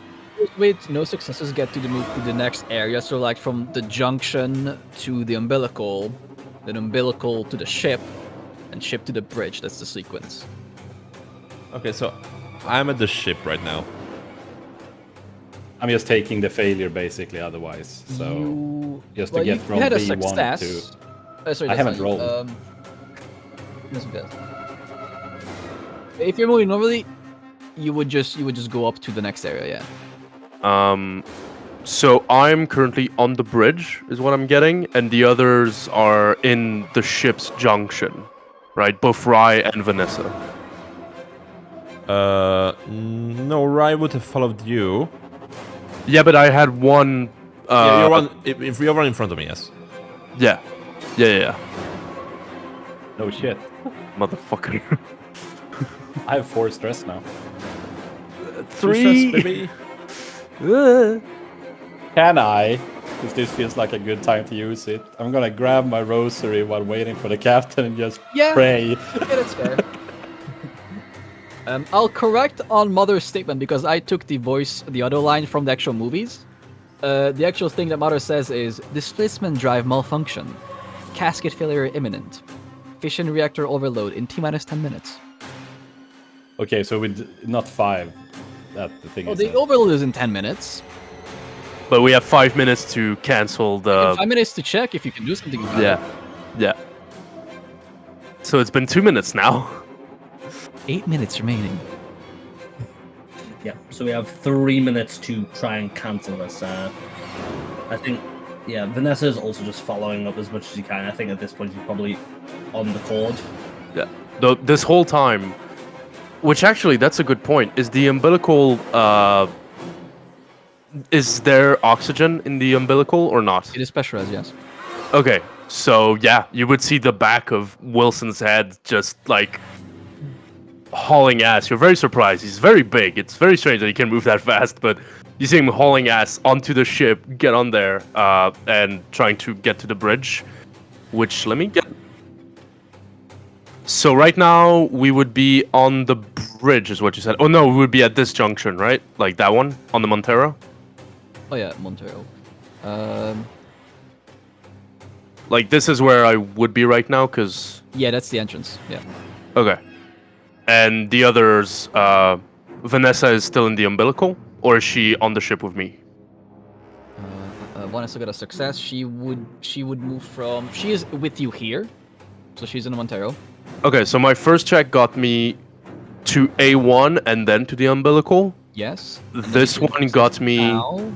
with no successes, get to the move to the next area. So like from the junction to the umbilical, then umbilical to the ship, and ship to the bridge. That's the sequence. Okay, so I'm at the ship right now. I'm just taking the failure basically otherwise. So just to get from you had a B1 success. to... Sorry, I haven't that's not you. rolled. Yes, it does. If you're moving normally, you would just go up to the next area, yeah. So I'm currently on the bridge, is what I'm getting, and the others are in the ship's junction, right? Both Rye and Vanessa. No, Rye would have followed you. Yeah, but I had one. Yeah, you're one. If you're one in front of me, yes. Yeah. No shit. Motherfucker. I have 4 stress now. 3. Baby. Can I? Because this feels like a good time to use it. I'm gonna grab my rosary while waiting for the captain and just Yeah. pray. Yeah, that's fair. I'll correct on Mother's statement because I took the other line from the actual movies. The actual thing that Mother says is displacement drive malfunction, casket failure imminent, fission reactor overload in T-minus 10 minutes. Okay, so with not 5, that the thing Oh, is. the overload is in 10 minutes. But we have 5 minutes to cancel the. 5 minutes to check if you can do something about it. Yeah. So it's been 2 minutes now. 8 minutes remaining. Yeah, so we have 3 minutes to try and cancel this. I think, yeah, Vanessa is also just following up as much as she can. I think at this point she's probably on the cord. Yeah. This whole time, which actually, that's a good point. Is the umbilical? Is there oxygen in the umbilical or not? It is pressurized, yes. Okay, so yeah, you would see the back of Wilson's head just like hauling ass. You're very surprised. He's very big. It's very strange that he can move that fast, but you see him hauling ass onto the ship, get on there, and trying to get to the bridge. Which, let me get. So right now we would be on the bridge, is what you said. Oh no, we would be at this junction, right? Like that one on the Montero. Oh yeah, Montero. Like this is where I would be right now, cause. Yeah, that's the entrance. Yeah. Okay. And the others, Vanessa is still in the umbilical, or is she on the ship with me? Vanessa got a success. She would move from. She is with you here, so she's in the Montero. Okay, so my first check got me to A1 and then to the umbilical. Yes. This one got me, Now,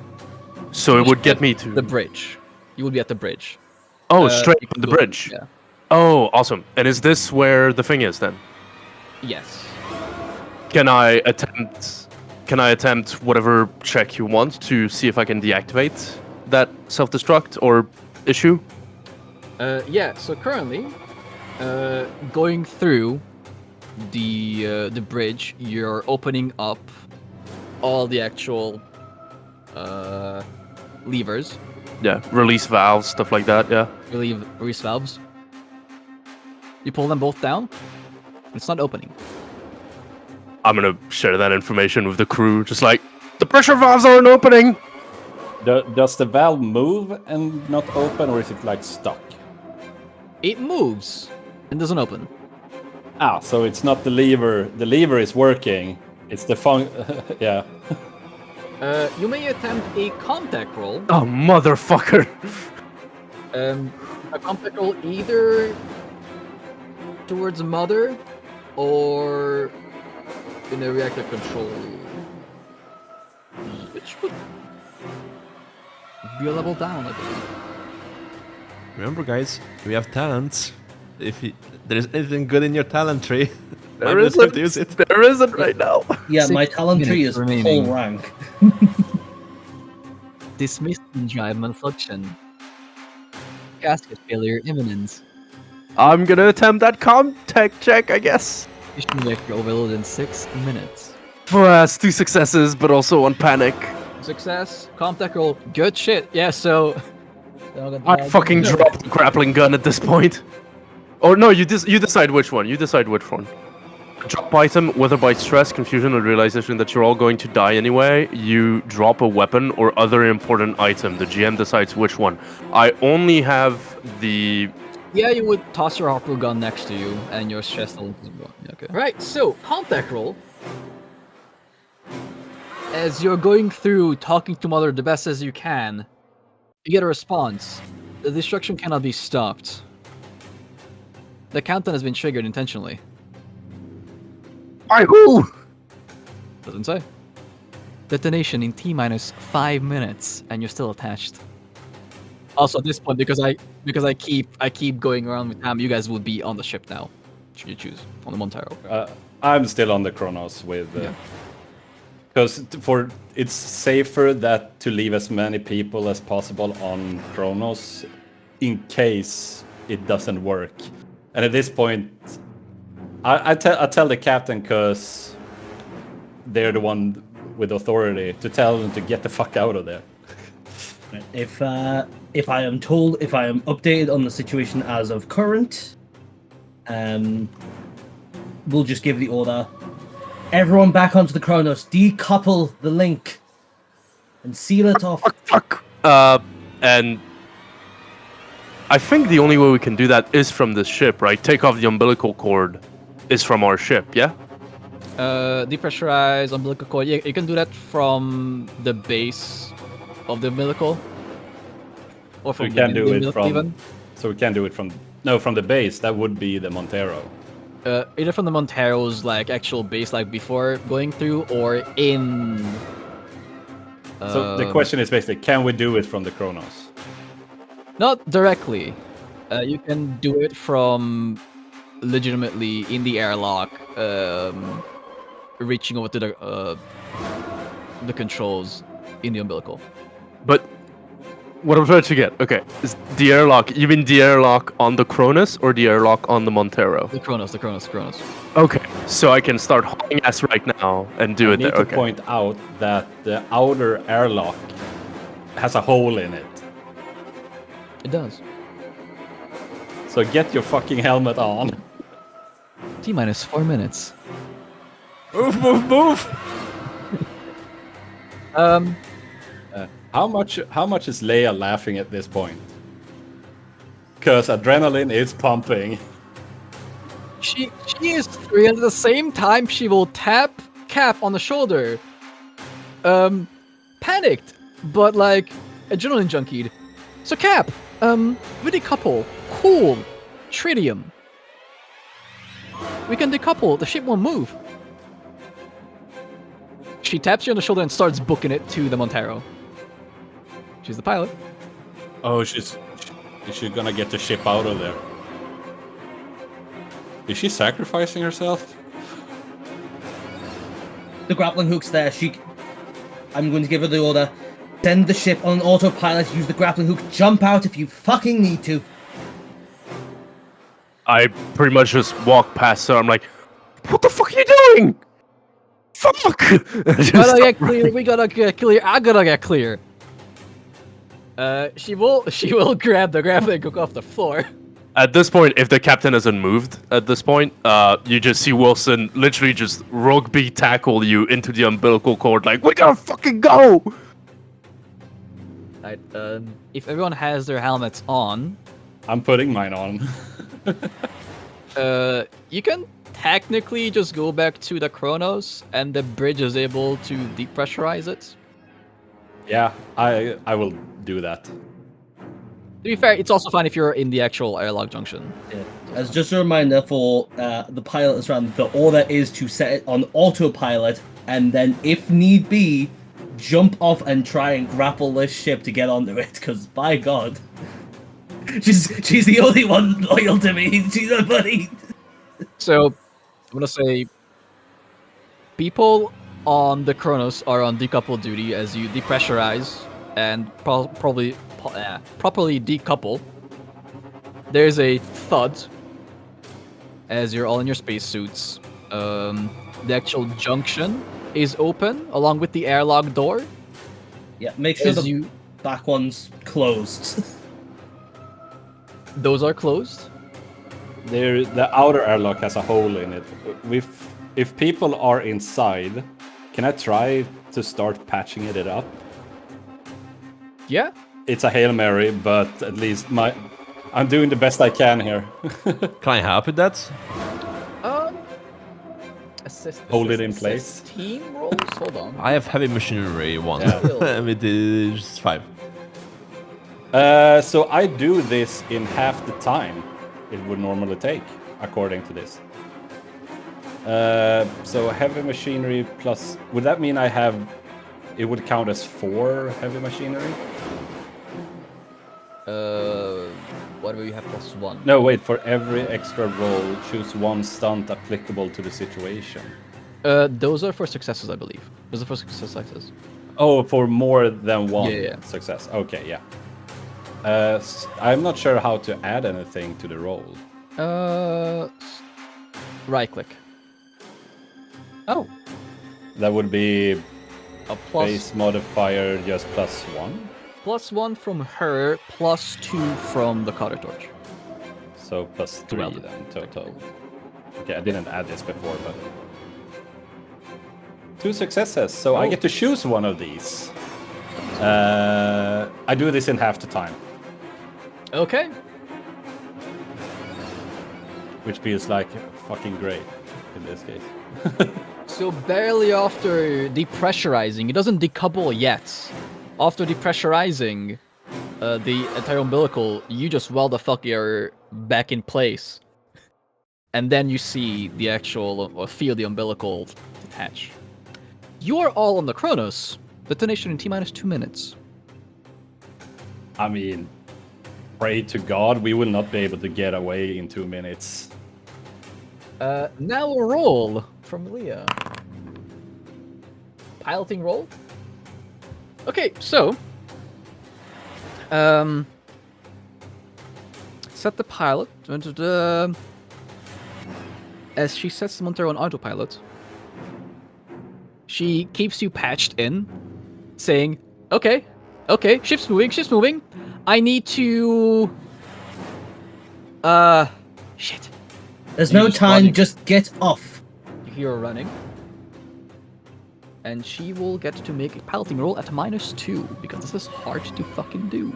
so it would get me to the bridge. You would be at the bridge. Oh, straight to the bridge. Yeah. Oh, awesome. And is this where the thing is then? Yes. Can I attempt whatever check you want to see if I can deactivate that self-destruct or issue? Yeah. So currently, going through the bridge, you're opening up all the actual levers. Yeah, release valves, stuff like that, yeah. Release valves. You pull them both down. It's not opening. I'm gonna share that information with the crew, just like, the pressure valves aren't opening! Does the valve move and not open, or is it like stuck? It moves and doesn't open. Ah, so it's not the lever. The lever is working. It's the yeah. You may attempt a contact roll. Oh, motherfucker! A contact roll either towards Mother or in the reactor control, which would be a level down, I believe. Remember, guys, we have talents. If there's anything good in your talent tree, There might be time to use isn't. it. There isn't right now. Yeah, my talent tree is minutes full remaining. rank. Dismissing drive malfunction. Gasket failure imminent. I'm gonna attempt that contact check, I guess. Fission reactor overload in 6 minutes. That's 2 successes, but also 1 panic. Success. Contact roll. Good shit. Yeah, so... I fucking dropped the grappling gun at this point. Or no, you decide which one. You decide which one. Drop item, whether by stress, confusion, or realization that you're all going to die anyway, you drop a weapon or other important item. The GM decides which one. I only have the... Yeah, you would toss your harpoon gun next to you, and your stress level is going. Okay. Right, so, contact roll. As you're going through, talking to Mother the best as you can, you get a response. The destruction cannot be stopped. The countdown has been triggered intentionally. By who? Doesn't say. Detonation in T-minus 5 minutes, and you're still attached. Also, at this point, because I keep going around with time, you guys would be on the ship now, should you choose, on the Montero. I'm still on the Cronos with. Because it's safer that to leave as many people as possible on Cronos in case it doesn't work. And at this point, I tell the captain, because they're the one with authority, to tell them to get the fuck out of there. If I am updated on the situation as of current, we'll just give the order. Everyone back onto the Cronos. Decouple the link. And seal it off. Fuck. And I think the only way we can do that is from this ship, right? Take off the umbilical cord is from our ship, yeah? Depressurize umbilical cord. Yeah, you can do that from the base of the umbilical. Or So from we can the do it umbilical from. even. So we can do it from. No, from the base. That would be the Montero. Either from the Montero's like actual base, like before going through, or in. So the question is basically, can we do it from the Cronos? Not directly. You can do it from legitimately in the airlock, reaching over to the controls in the umbilical. But what I'm trying to get, okay, is the airlock, you mean the airlock on the Cronos or the airlock on the Montero? The Cronos. Okay, so I can start hauling ass right now and do I it need there, to okay. point out that the outer airlock has a hole in it. It does. So get your fucking helmet on. T-minus 4 minutes. Move! How much is Leia laughing at this point? Because adrenaline is pumping. She is 3, and at the same time she will tap Cap on the shoulder. Panicked, but like adrenaline junkied. So Cap, we decouple. Cool. Tritium. We can decouple. The ship won't move. She taps you on the shoulder and starts booking it to the Montero. She's the pilot. Oh, is she gonna get the ship out of there? Is she sacrificing herself? The grappling hook's there. I'm going to give her the order. Send the ship on autopilot. Use the grappling hook. Jump out if you fucking need to. I pretty much just walk past her, I'm like, what the fuck are you doing? Fuck! Just Gotta get stop clear. running. We gotta get clear. I gotta get clear. She will grab the grappling hook off the floor. At this point, if the captain hasn't moved, at this point, you just see Wilson literally just rugby tackle you into the umbilical cord, like, we gotta fucking go! Right. If everyone has their helmets on, I'm putting mine on. you can technically just go back to the Cronos, and the bridge is able to depressurize it. Yeah, I will do that. To be fair, it's also fine if you're in the actual airlock junction. Yeah. As just a reminder for the pilots around, the order is to set it on autopilot, and then, if need be, jump off and try and grapple this ship to get onto it. Because by God, she's the only one loyal to me. She's a buddy. So, I'm gonna say, people on the Cronos are on decouple duty as you depressurize and properly decouple. There's a thud as you're all in your spacesuits. The actual junction is open along with the airlock door. Yeah, make sure As the back one's closed. Those are closed. The outer airlock has a hole in it. If people are inside, can I try to start patching it up? Yeah. It's a Hail Mary, but at least I'm doing the best I can here. Can I help with that? Hold it in place. Team rolls. Hold on. I have heavy machinery 1. Yeah. It is 5. So I do this in half the time it would normally take, according to this. So heavy machinery plus... Would that mean it would count as 4 heavy machinery? What do you have +1? No, wait. For every extra roll, choose one stunt applicable to the situation. Those are for successes, I believe. Those are for successes. Oh, for more than one Yeah. success. Okay, yeah. I'm not sure how to add anything to the roll. Right click. Oh. That would be A plus base modifier just +1. +1 from her, +2 from the Cotter Torch. So +3 Well, then total. Okay, I didn't add this before, but 2 successes, so I get to choose one of these. I do this in half the time, Okay. which feels like fucking great in this case. So barely after depressurizing, it doesn't decouple yet. After depressurizing the entire umbilical, you just weld the fuck are back in place. And then you see the actual, or feel the umbilical detach. You are all on the Cronos. Detonation in T-minus 2 minutes. I mean, pray to God we will not be able to get away in 2 minutes. Now a roll from Leah. Piloting roll? Okay, so... set the pilot. As she sets the Montero on autopilot, she keeps you patched in, saying, okay, ship's moving. I need to... shit. There's You're no just time, running. just get off. You hear her running. And she will get to make a piloting roll at -2, because this is hard to fucking do.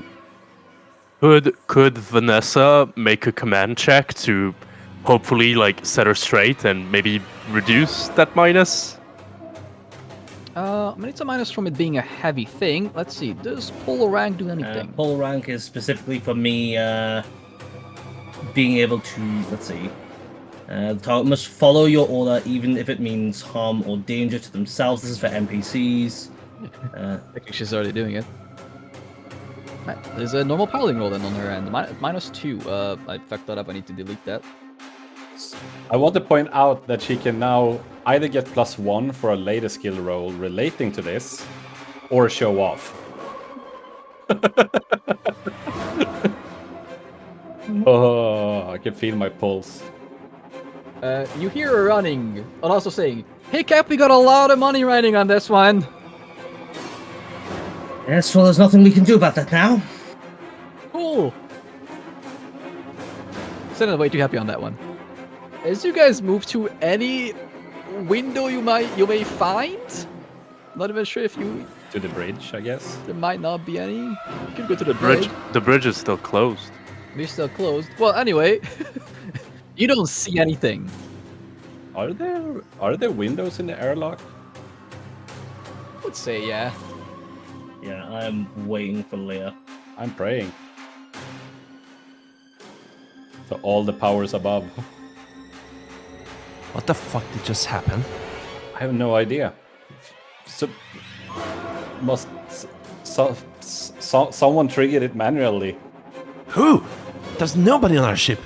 Could Vanessa make a command check to hopefully like set her straight and maybe reduce that minus? I mean, it's a minus from it being a heavy thing. Let's see, does polar rank do anything? Pole rank is specifically for me being able to, let's see. The target must follow your order even if it means harm or danger to themselves. This is for NPCs. I think she's already doing it. Right, there's a normal piloting roll then on her end. -2. I fucked that up. I need to delete that. I want to point out that she can now either get +1 for a later skill roll relating to this, or show off. Oh, I can feel my pulse. You hear her running, and also saying, "Hey Cap, we got a lot of money riding on this one." Yes, well, there's nothing we can do about that now. Cool. Still way too happy on that one. As you guys move to any window you may find, not even sure if you. To the bridge, I guess. There might not be any. You can go to the Bridge. bridge. The bridge is still closed. We're still closed. Well, anyway, you don't see anything. Are there windows in the airlock? I would say yeah. Yeah, I am waiting for Leah. I'm praying. To all the powers above. What the fuck did just happen? I have no idea. Someone triggered it manually. Who? There's nobody on our ship.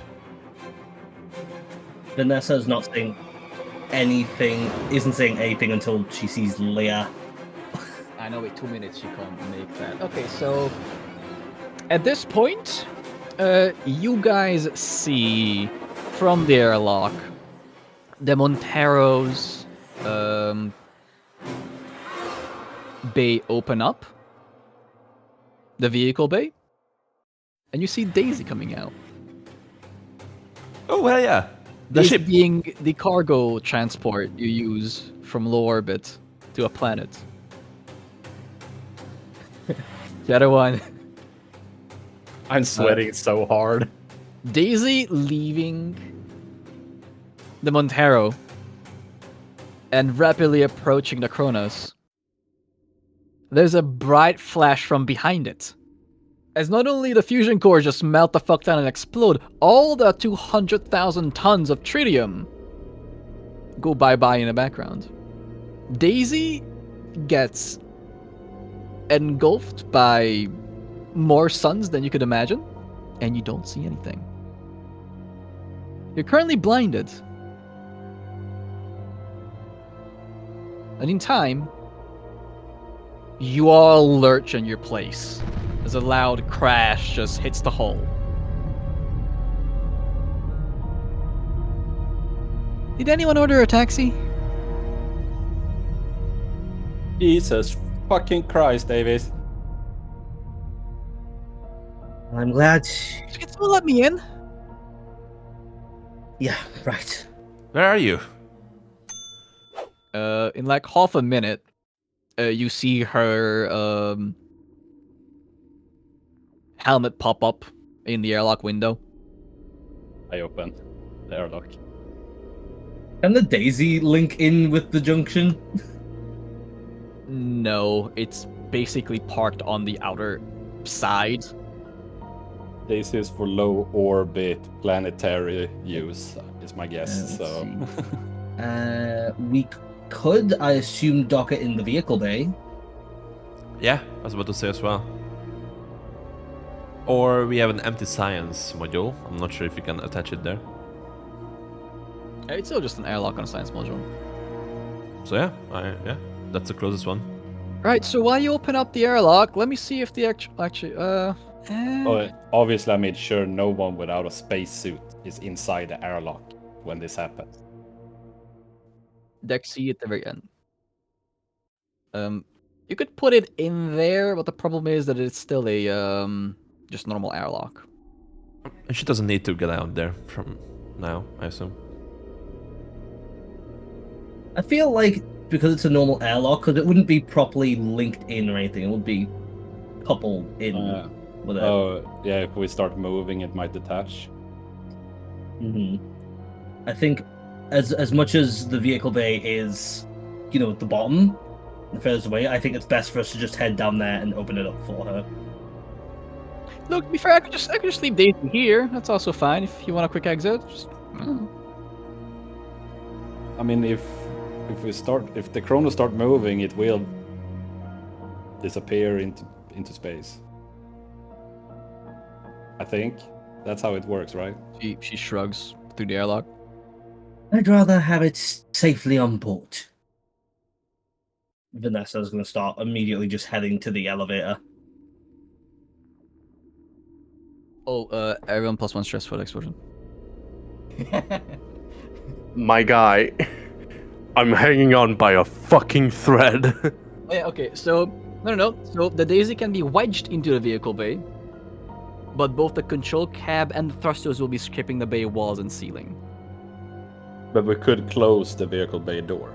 Vanessa's not saying anything, isn't saying anything until she sees Leah. I know, wait 2 minutes, you can't make that. Okay, so at this point, you guys see from the airlock the Montero's bay open up, the vehicle bay, and you see Daisy coming out. Oh, well, yeah. The Daisy ship. being the cargo transport you use from low orbit to a planet. The other one. I'm sweating so hard. Daisy leaving the Montero and rapidly approaching the Cronos. There's a bright flash from behind it. As not only the fusion cores just melt the fuck down and explode, all the 200,000 tons of tritium go bye-bye in the background. Daisy gets engulfed by more suns than you could imagine, and you don't see anything. You're currently blinded. And in time, you all lurch in your place as a loud crash just hits the hull. Did anyone order a taxi? Jesus fucking Christ, Davis. I'm glad. Can someone let me in? Yeah, right. Where are you? In like half a minute, you see her helmet pop up in the airlock window. I open the airlock. Can the Daisy link in with the junction? No, it's basically parked on the outer side. This is for low orbit planetary use, is my guess. Let's So see. We could, I assume, dock it in the vehicle bay. Yeah, I was about to say as well. Or we have an empty science module. I'm not sure if you can attach it there. It's still just an airlock on a science module. So yeah, that's the closest one. Right, so while you open up the airlock, let me see if the obviously I made sure no one without a spacesuit is inside the airlock when this happens. deck C at the very end. You could put it in there, but the problem is that it's still a just normal airlock. And she doesn't need to get out there from now, I assume. I feel like because it's a normal airlock, because it wouldn't be properly linked in or anything. It would be coupled in with it. Oh, yeah, if we start moving, it might detach. I think as much as the vehicle bay is, at the bottom, the furthest away, I think it's best for us to just head down there and open it up for her. Look, to be fair, I could just leave Daisy here. That's also fine if you want a quick exit. Just... I mean, if the Cronos start moving, it will disappear into space. I think that's how it works, right? She shrugs through the airlock. I'd rather have it safely on board. Vanessa's going to start immediately just heading to the elevator. Oh, everyone +1 stress for the explosion. My guy, I'm hanging on by a fucking thread. Oh, yeah, okay, so... No. So the Daisy can be wedged into the vehicle bay, but both the control cab and the thrusters will be scraping the bay walls and ceiling. But we could close the vehicle bay door.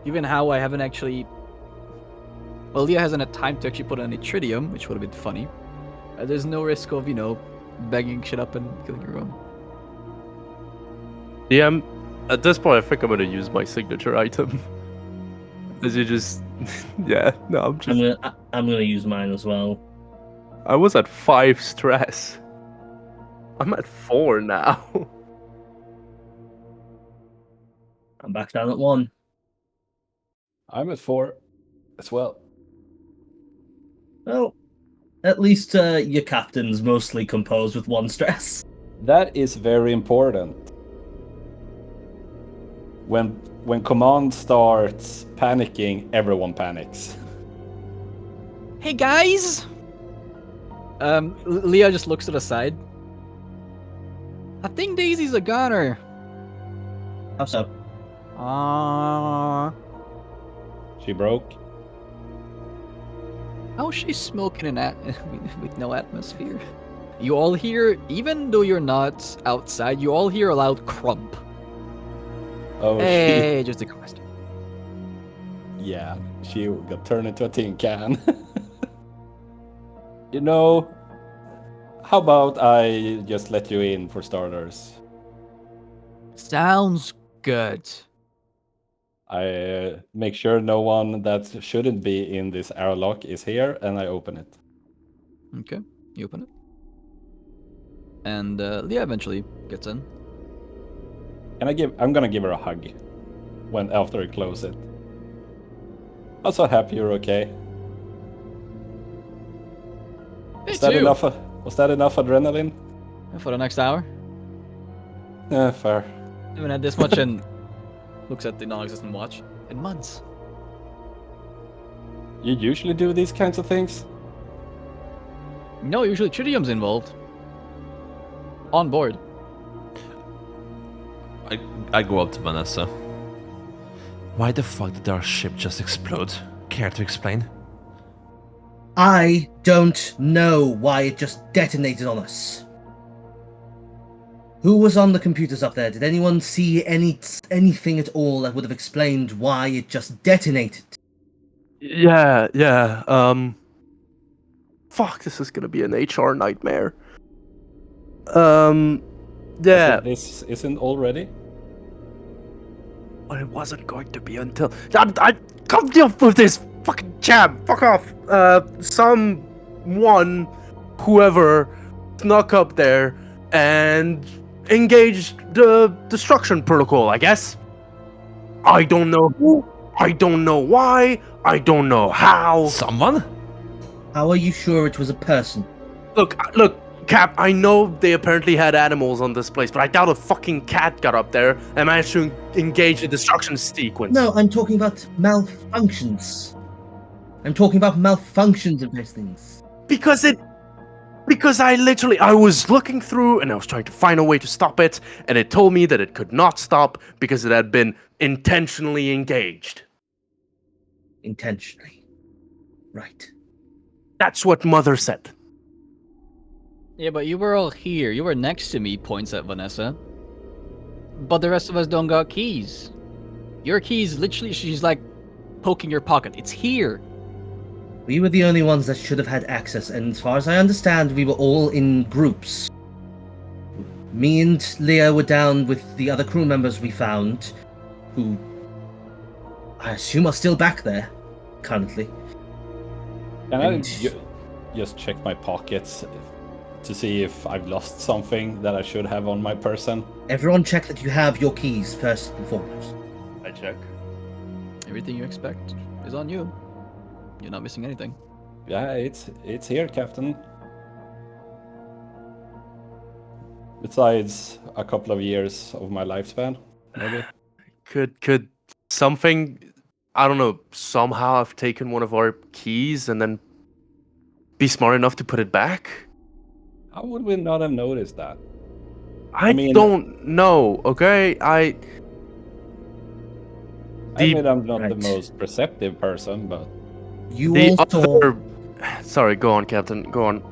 Even how I haven't actually... Well, Leah hasn't had time to actually put on a tritium, which would have been funny. There's no risk of, bagging shit up and killing everyone. Yeah, at this point, I think I'm gonna use my signature item. As you just... yeah, no, I'm gonna use mine as well. I was at 5 stress. I'm at 4 now. I'm back down at 1. I'm at 4 as well. Well, at least your captain's mostly composed with 1 stress. That is very important. When command starts panicking, everyone panics. Hey, guys! Leah just looks to the side. I think Daisy's a goner. How so? She broke. How's she smoking with no atmosphere? You all hear, even though you're not outside, you all hear a loud crump. Oh, Hey, just a question. Yeah, she got turned into a tin can. How about I just let you in for starters? Sounds good. I make sure no one that shouldn't be in this airlock is here, and I open it. Okay, you open it. And Leah eventually gets in. I'm gonna give her a hug after I close it. I'm so happy you're okay. Me Was that too. enough adrenaline? For the next hour. Yeah, fair. I haven't had this much in... Looks at the non-existent watch. In months. You usually do these kinds of things? No, usually tritium's involved. On board. I go up to Vanessa. Why the fuck did our ship just explode? Care to explain? I don't know why it just detonated on us. Who was on the computers up there? Did anyone see anything at all that would have explained why it just detonated? Yeah. Fuck, this is gonna be an HR nightmare. Yeah. This isn't already. But it wasn't going to be until I come deal with this fucking jam. Fuck off. Whoever, snuck up there and engaged the destruction protocol. I guess. I don't know who. I don't know why. I don't know how. Someone? How are you sure it was a person? Look, Cap, I know they apparently had animals on this place, but I doubt a fucking cat got up there and managed to engage the destruction sequence. No, I'm talking about malfunctions. I'm talking about malfunctions of those things. Because I was looking through and I was trying to find a way to stop it, and it told me that it could not stop because it had been intentionally engaged. Intentionally. Right. That's what Mother said. Yeah, but you were all here. You were next to me, points at Vanessa. But the rest of us don't got keys. Your keys, literally, she's like poking your pocket. It's here. We were the only ones that should have had access, and as far as I understand, we were all in groups. Me and Leah were down with the other crew members we found, who I assume are still back there, currently. Can I And- just check my pockets to see if I've lost something that I should have on my person? Everyone check that you have your keys first and foremost. I check. Everything you expect is on you. You're not missing anything. Yeah, it's here, Captain. Besides a couple of years of my lifespan, maybe. Could something, I don't know, somehow have taken one of our keys and then be smart enough to put it back? How would we not have noticed that? I mean- don't know, okay? I The- admit I'm not the Right. most perceptive person, but You The all saw. other... Sorry, go on, Captain, go on.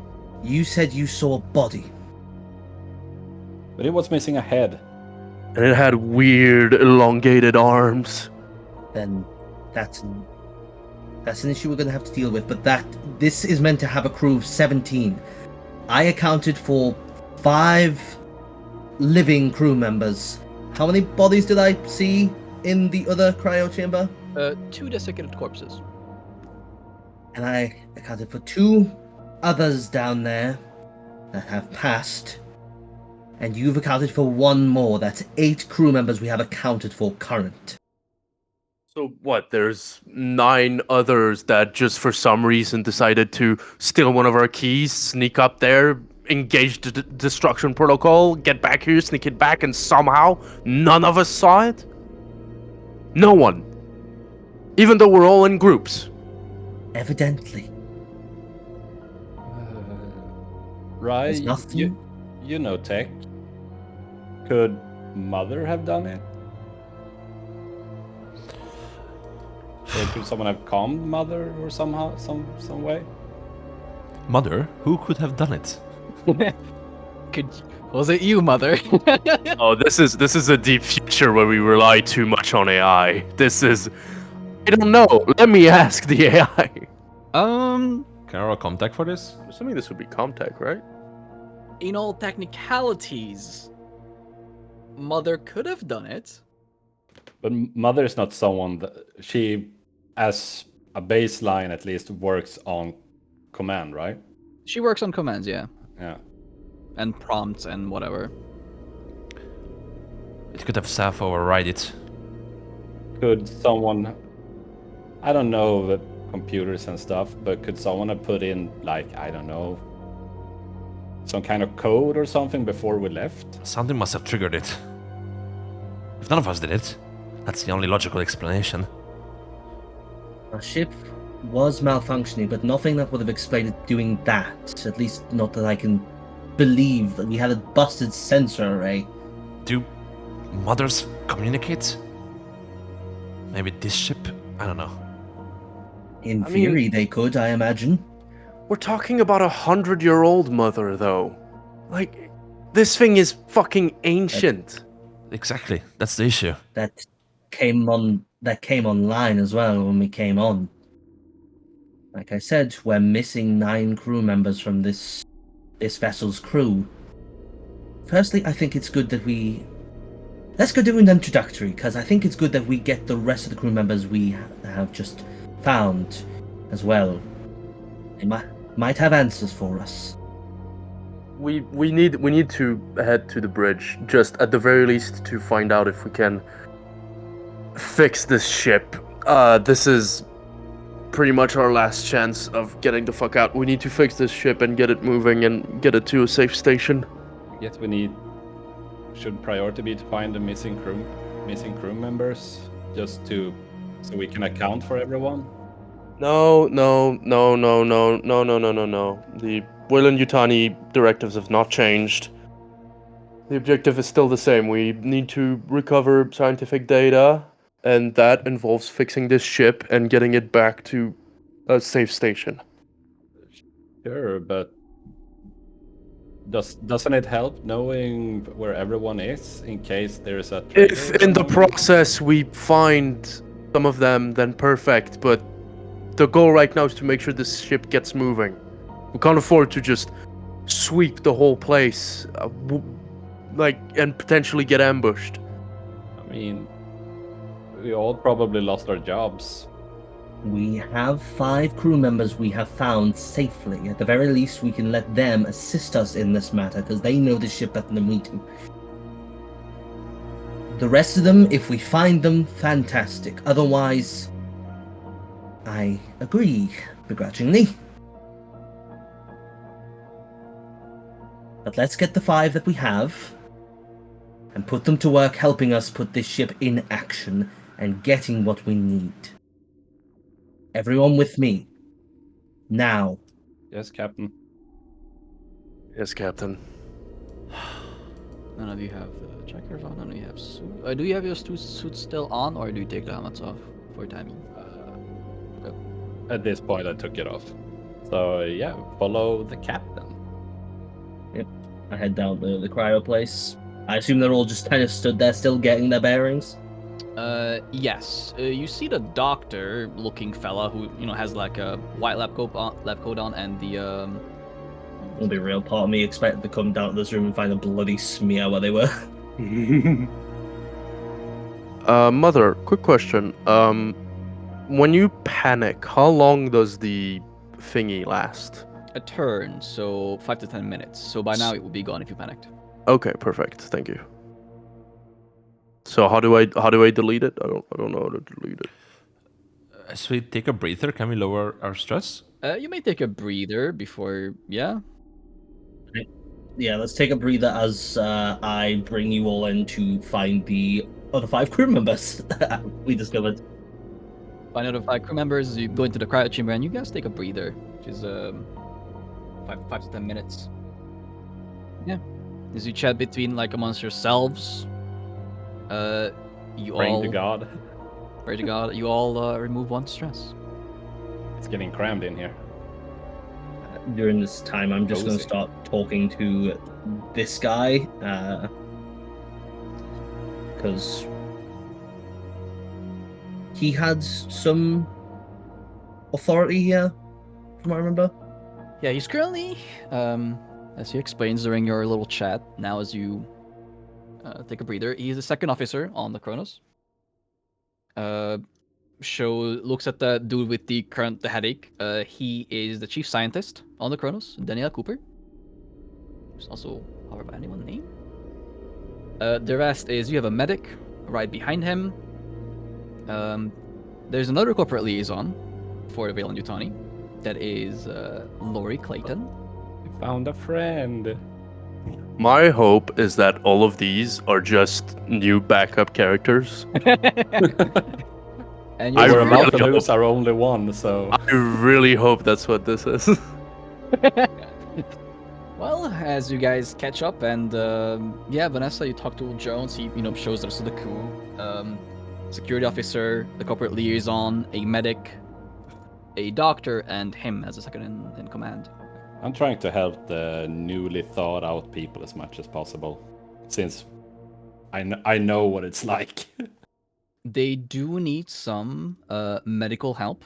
You said you saw a body. it was missing a head. And it had weird, elongated arms. Then that's an issue we're going to have to deal with. But this is meant to have a crew of 17. I accounted for 5 living crew members. How many bodies did I see in the other cryo chamber? 2 desiccated corpses. And I accounted for 2 others down there that have passed. And you've accounted for 1 more. That's 8 crew members we have accounted for current. So what, there's 9 others that just for some reason decided to steal one of our keys, sneak up there, engage the destruction protocol, get back here, sneak it back, and somehow none of us saw it? No one. Even though we're all in groups. Evidently. Right? There's nothing. You know tech. Could Mother have done it? Or could someone have calmed Mother or somehow, some way? Mother? Who could have done it? Was it you, Mother? Oh, this is a deep future where we rely too much on AI. I don't know. Let me ask the AI. Can I roll contact for this? I'm assuming this would be Comtech, right? In all technicalities, Mother could have done it. But Mother is not someone that she, as a baseline at least, works on command, right? She works on commands, yeah. Yeah. And prompts and whatever. It could have self override it. Could someone, I don't know the computers and stuff, but could someone have put in, like, I don't know, some kind of code or something before we left? Something must have triggered it. If none of us did it, that's the only logical explanation. Our ship was malfunctioning, but nothing that would have explained it doing that. At least not that I can believe that we had a busted sensor array. Do mothers communicate? Maybe this ship? I don't know. In I mean- theory, they could, I imagine. We're talking about 100-year-old Mother, though. Like, This thing is fucking ancient. Exactly. That's the issue. That came online as well when we came on. Like I said, we're missing 9 crew members from this vessel's crew. Firstly, I think it's good that let's go do an introductory, because I think it's good that we get the rest of the crew members we have just found as well. They might have answers for us. We need to head to the bridge, just at the very least to find out if we can fix this ship. This is pretty much our last chance of getting the fuck out. We need to fix this ship and get it moving and get it to a safe station. Yes, should priority be to find the missing crew members, so we can account for everyone? No. The Weyland-Yutani directives have not changed. The objective is still the same. We need to recover scientific data, and that involves fixing this ship and getting it back to a safe station. Sure, but doesn't it help knowing where everyone is in case there's a traitor If in the among them? process we find some of them, then perfect, but the goal right now is to make sure this ship gets moving. We can't afford to just sweep the whole place, and potentially get ambushed. I mean, we all probably lost our jobs. We have 5 crew members we have found safely. At the very least, we can let them assist us in this matter, because they know the ship better than we do. The rest of them, if we find them, fantastic. Otherwise, I agree, begrudgingly. But let's get the 5 that we have, and put them to work helping us put this ship in action, and getting what we need. Everyone with me. Now. Yes, Captain. Yes, Captain. None of you have checkers on. None of you have suits. Do you have your suits still on, or do you take the helmets off for timing? At this point, I took it off. So yeah, follow the captain. Yep. I head down the cryo place. I assume they're all just kind of stood there still getting their bearings. Yes. You see the doctor-looking fella who, has like a white lab coat on, and the It'll be real. Part of me expected to come down to this room and find a bloody smear where they were. Mother, quick question. When you panic, how long does the thingy last? a turn, so 5 to 10 minutes. So by now it will be gone if you panicked. Okay, perfect. Thank you. So how do I delete it? I don't know how to delete it. As we take a breather, can we lower our stress? You may take a breather before, yeah. Yeah, let's take a breather as I bring you all in to find the other 5 crew members we discovered. Find out the 5 crew members, you go into the cryo chamber, and you guys take a breather, which is 5 to 10 minutes. Yeah. As you chat between, amongst yourselves, you Praying all... to God. Pray to God, you all remove 1 stress. It's getting crammed in here. During this time, I'm just going to Cozy. start talking to this guy, because he had some authority here, from what I remember. Yeah, he's currently, as he explains during your little chat, now as you take a breather, he's the 2nd officer on the Cronos. Looks at the dude with the headache. He is the chief scientist on the Cronos, Daniel Cooper. Who's also hovered by anyone name. The rest is you have a medic right behind him. There's another corporate liaison for the Weyland-Yutani. That is Lori Clayton. We found a friend. My hope is that all of these are just new backup characters. And I We're you're about to really lose our only one, so I really hope that's what this is. Well, as you guys catch up, and Vanessa, you talk to Jones. He shows the rest of the crew. Security officer, the corporate liaison, a medic, a doctor, and him as a second in command. I'm trying to help the newly thought out people as much as possible, since I know what it's like. They do need some medical help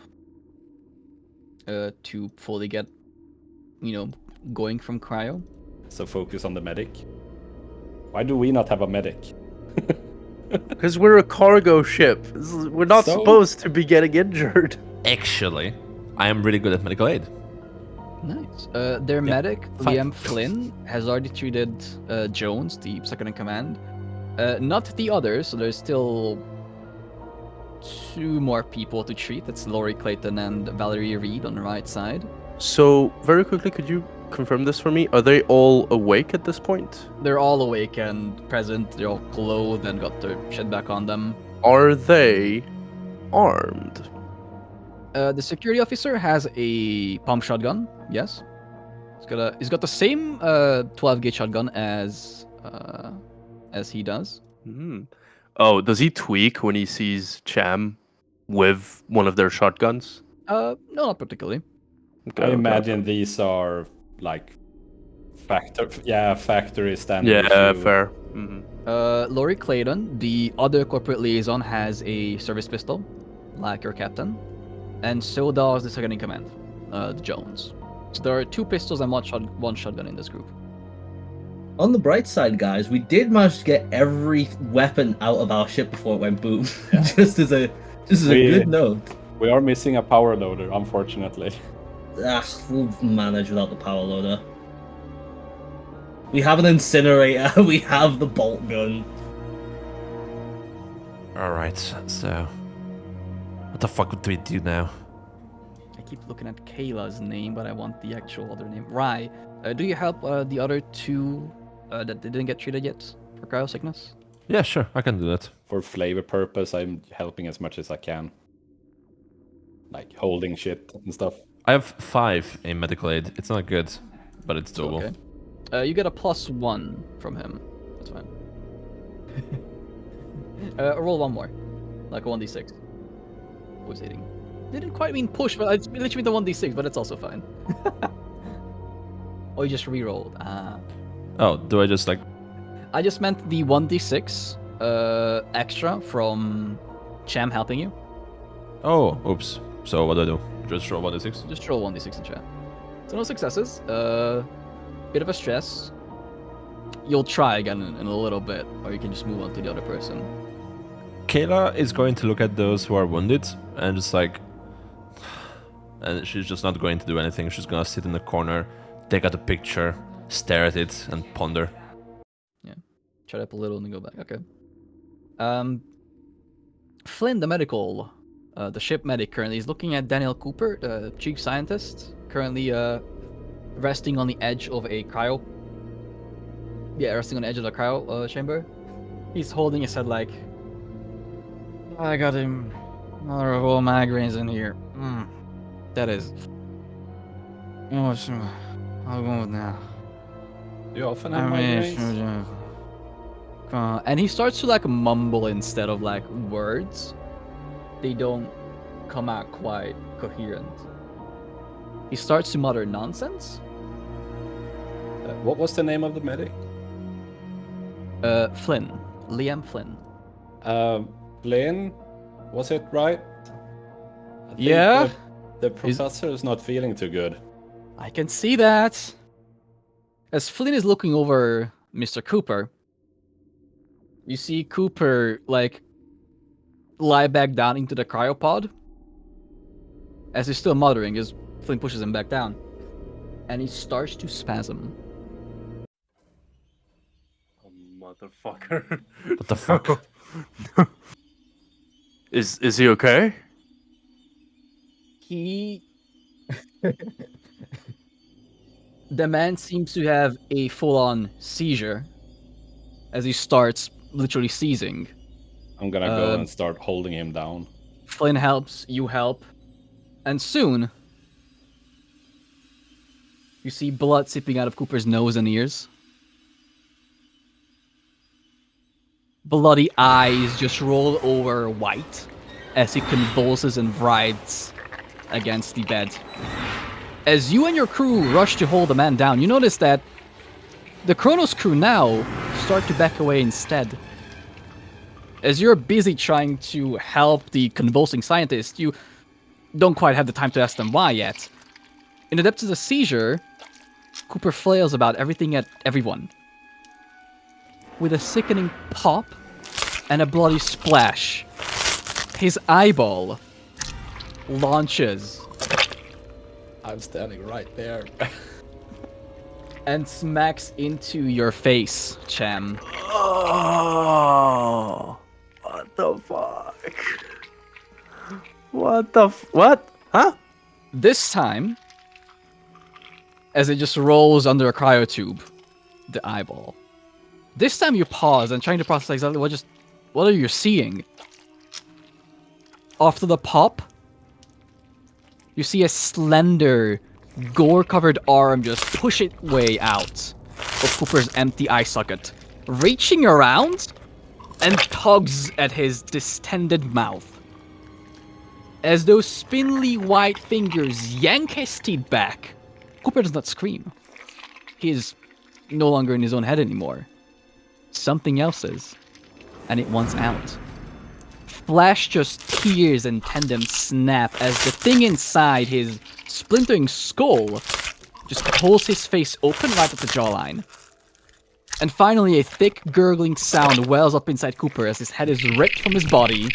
to fully get, going from cryo. So focus on the medic. Why do we not have a medic? Because we're a cargo ship. We're not So? supposed to be getting injured. Actually, I am really good at medical aid. Nice. Their medic, Liam Flynn, has already treated Jones, the second in command. Not the others, so there's still 2 more people to treat. That's Lori Clayton and Valerie Reed on the right side. So, very quickly, could you confirm this for me? Are they all awake at this point? They're all awake and present. They're all clothed and got their shit back on them. Are they armed? The security officer has a pump shotgun. Yes, he's got the same 12 gauge shotgun as he does. Oh, does he tweak when he sees Cham with one of their shotguns? No, not particularly. Okay, I okay, imagine okay. these are like factory standard. Yeah, issue. fair. Lori Clayton, the other corporate liaison, has a service pistol, like your captain, and so does the second in command, Jones. So there are 2 pistols and one shotgun in this group. On the bright side, guys, we did manage to get every weapon out of our ship before it went boom. just as a good note. We are missing a power loader, unfortunately. We'll manage without the power loader. We have an incinerator. We have the bolt gun. Alright, so... What the fuck would we do now? I keep looking at Kayla's name, but I want the actual other name. Rai, do you help the other 2 that they didn't get treated yet for cryo sickness? Yeah, sure, I can do that. For flavor purpose, I'm helping as much as I can. Like holding shit and stuff. I have 5 in medical aid. It's not good, but it's doable. Okay. You get a +1 from him. That's fine. Roll 1 more. Like a 1d6. Was hitting. Didn't quite mean push, but it's literally the 1d6, but it's also fine. Oh, you just re-rolled. Oh, do I just like... I just meant the 1d6 extra from Cham helping you. Oh, oops. So what do I do? Just roll 1d6? Just roll 1d6 in chat. So no successes. Bit of a stress. You'll try again in a little bit, or you can just move on to the other person. Kayla is going to look at those who are wounded and just like... And she's just not going to do anything. She's gonna sit in the corner, take out a picture, stare at it, and ponder. Yeah. Shut up a little and then go back. Okay. Flynn, the medical, the ship medic currently is looking at Daniel Cooper, the chief scientist, currently resting on the edge of a cryo. Yeah, resting on the edge of the cryo chamber. He's holding his head like, I got him. Another of all migraines in here. That is. Oh, I'll go with now. You often have migraines? And he starts to like mumble instead of like words. They don't come out quite coherent. He starts to mutter nonsense. What was the name of the medic? Flynn. Liam Flynn. Flynn? Was it right? I think Yeah? The professor is not feeling too good. I can see that. As Flynn is looking over Mr. Cooper, you see Cooper, like, lie back down into the cryopod. As he's still muttering, as Flynn pushes him back down. And he starts to spasm. Oh, motherfucker. What the fuck? Is he okay? He... The man seems to have a full-on seizure as he starts literally seizing. I'm gonna go and start holding him down. Flynn helps, you help, and soon you see blood seeping out of Cooper's nose and ears. Bloody eyes just roll over white as he convulses and writhes against the bed. As you and your crew rush to hold the man down, you notice that the Cronos crew now start to back away instead. As you're busy trying to help the convulsing scientist, you don't quite have the time to ask them why yet. In the depths of the seizure, Cooper flails about everything at everyone. With a sickening pop and a bloody splash, his eyeball launches I'm standing right there. and smacks into your face, Cham. Oh, what the fuck? What? Huh? This time, as it just rolls under a cryotube, the eyeball. This time you pause and trying to process exactly what are you seeing? After the pop, you see a slender, gore-covered arm just push its way out of Cooper's empty eye socket, reaching around and tugs at his distended mouth. As those spindly white fingers yank his teeth back, Cooper does not scream. He is no longer in his own head anymore. Something else is, and it wants out. Flash just tears and tendons snap as the thing inside his splintering skull just pulls his face open right at the jawline. And finally, a thick, gurgling sound wells up inside Cooper as his head is ripped from his body.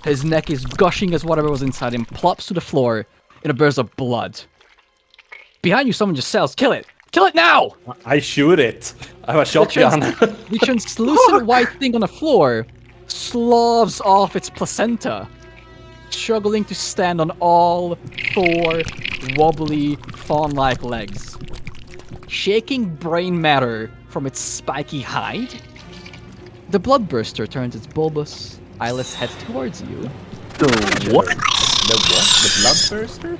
His neck is gushing as whatever was inside him plops to the floor in a burst of blood. Behind you, someone just yells, "Kill it! Kill it now!" I shoot it. I have a shotgun. The translucent white thing on the floor sloves off its placenta, struggling to stand on all four wobbly, fawn-like legs. Shaking brain matter from its spiky hide, the bloodburster turns its bulbous, eyeless head towards you. The what? The what? The bloodburster?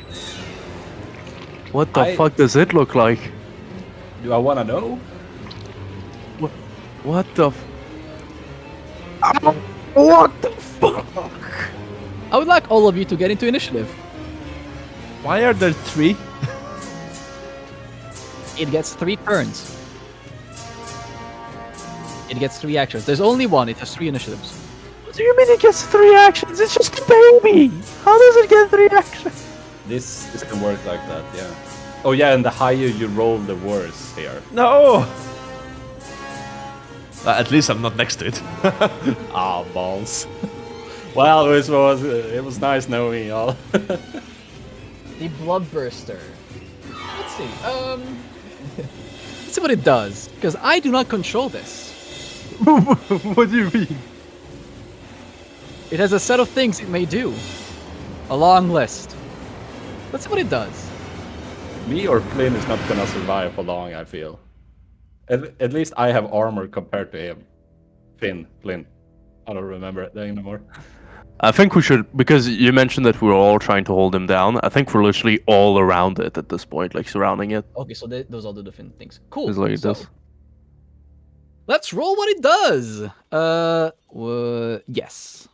What the fuck does it look like? Do I want to know? What the What the fuck? I would like all of you to get into initiative. Why are there 3? It gets 3 turns. It gets 3 actions. There's only one, it has 3 initiatives. What do you mean it gets 3 actions? It's just a baby! How does it get 3 actions? This can work like that, yeah. Oh yeah, and the higher you roll, the worse here. No! At least I'm not next to it. Ah, balls. Well, it was nice knowing y'all. The bloodburster. Let's see. Let's see what it does, because I do not control this. What do you mean? It has a set of things it may do. A long list. Let's see what it does. Me or Flynn is not gonna survive for long, I feel. At least I have armor compared to him. Flynn. I don't remember it anymore. I think we should, because you mentioned that we were all trying to hold him down. I think we're literally all around it at this point, like surrounding it. Okay, so those are the different things. Cool. It's like so, this. let's roll what it does. Yes.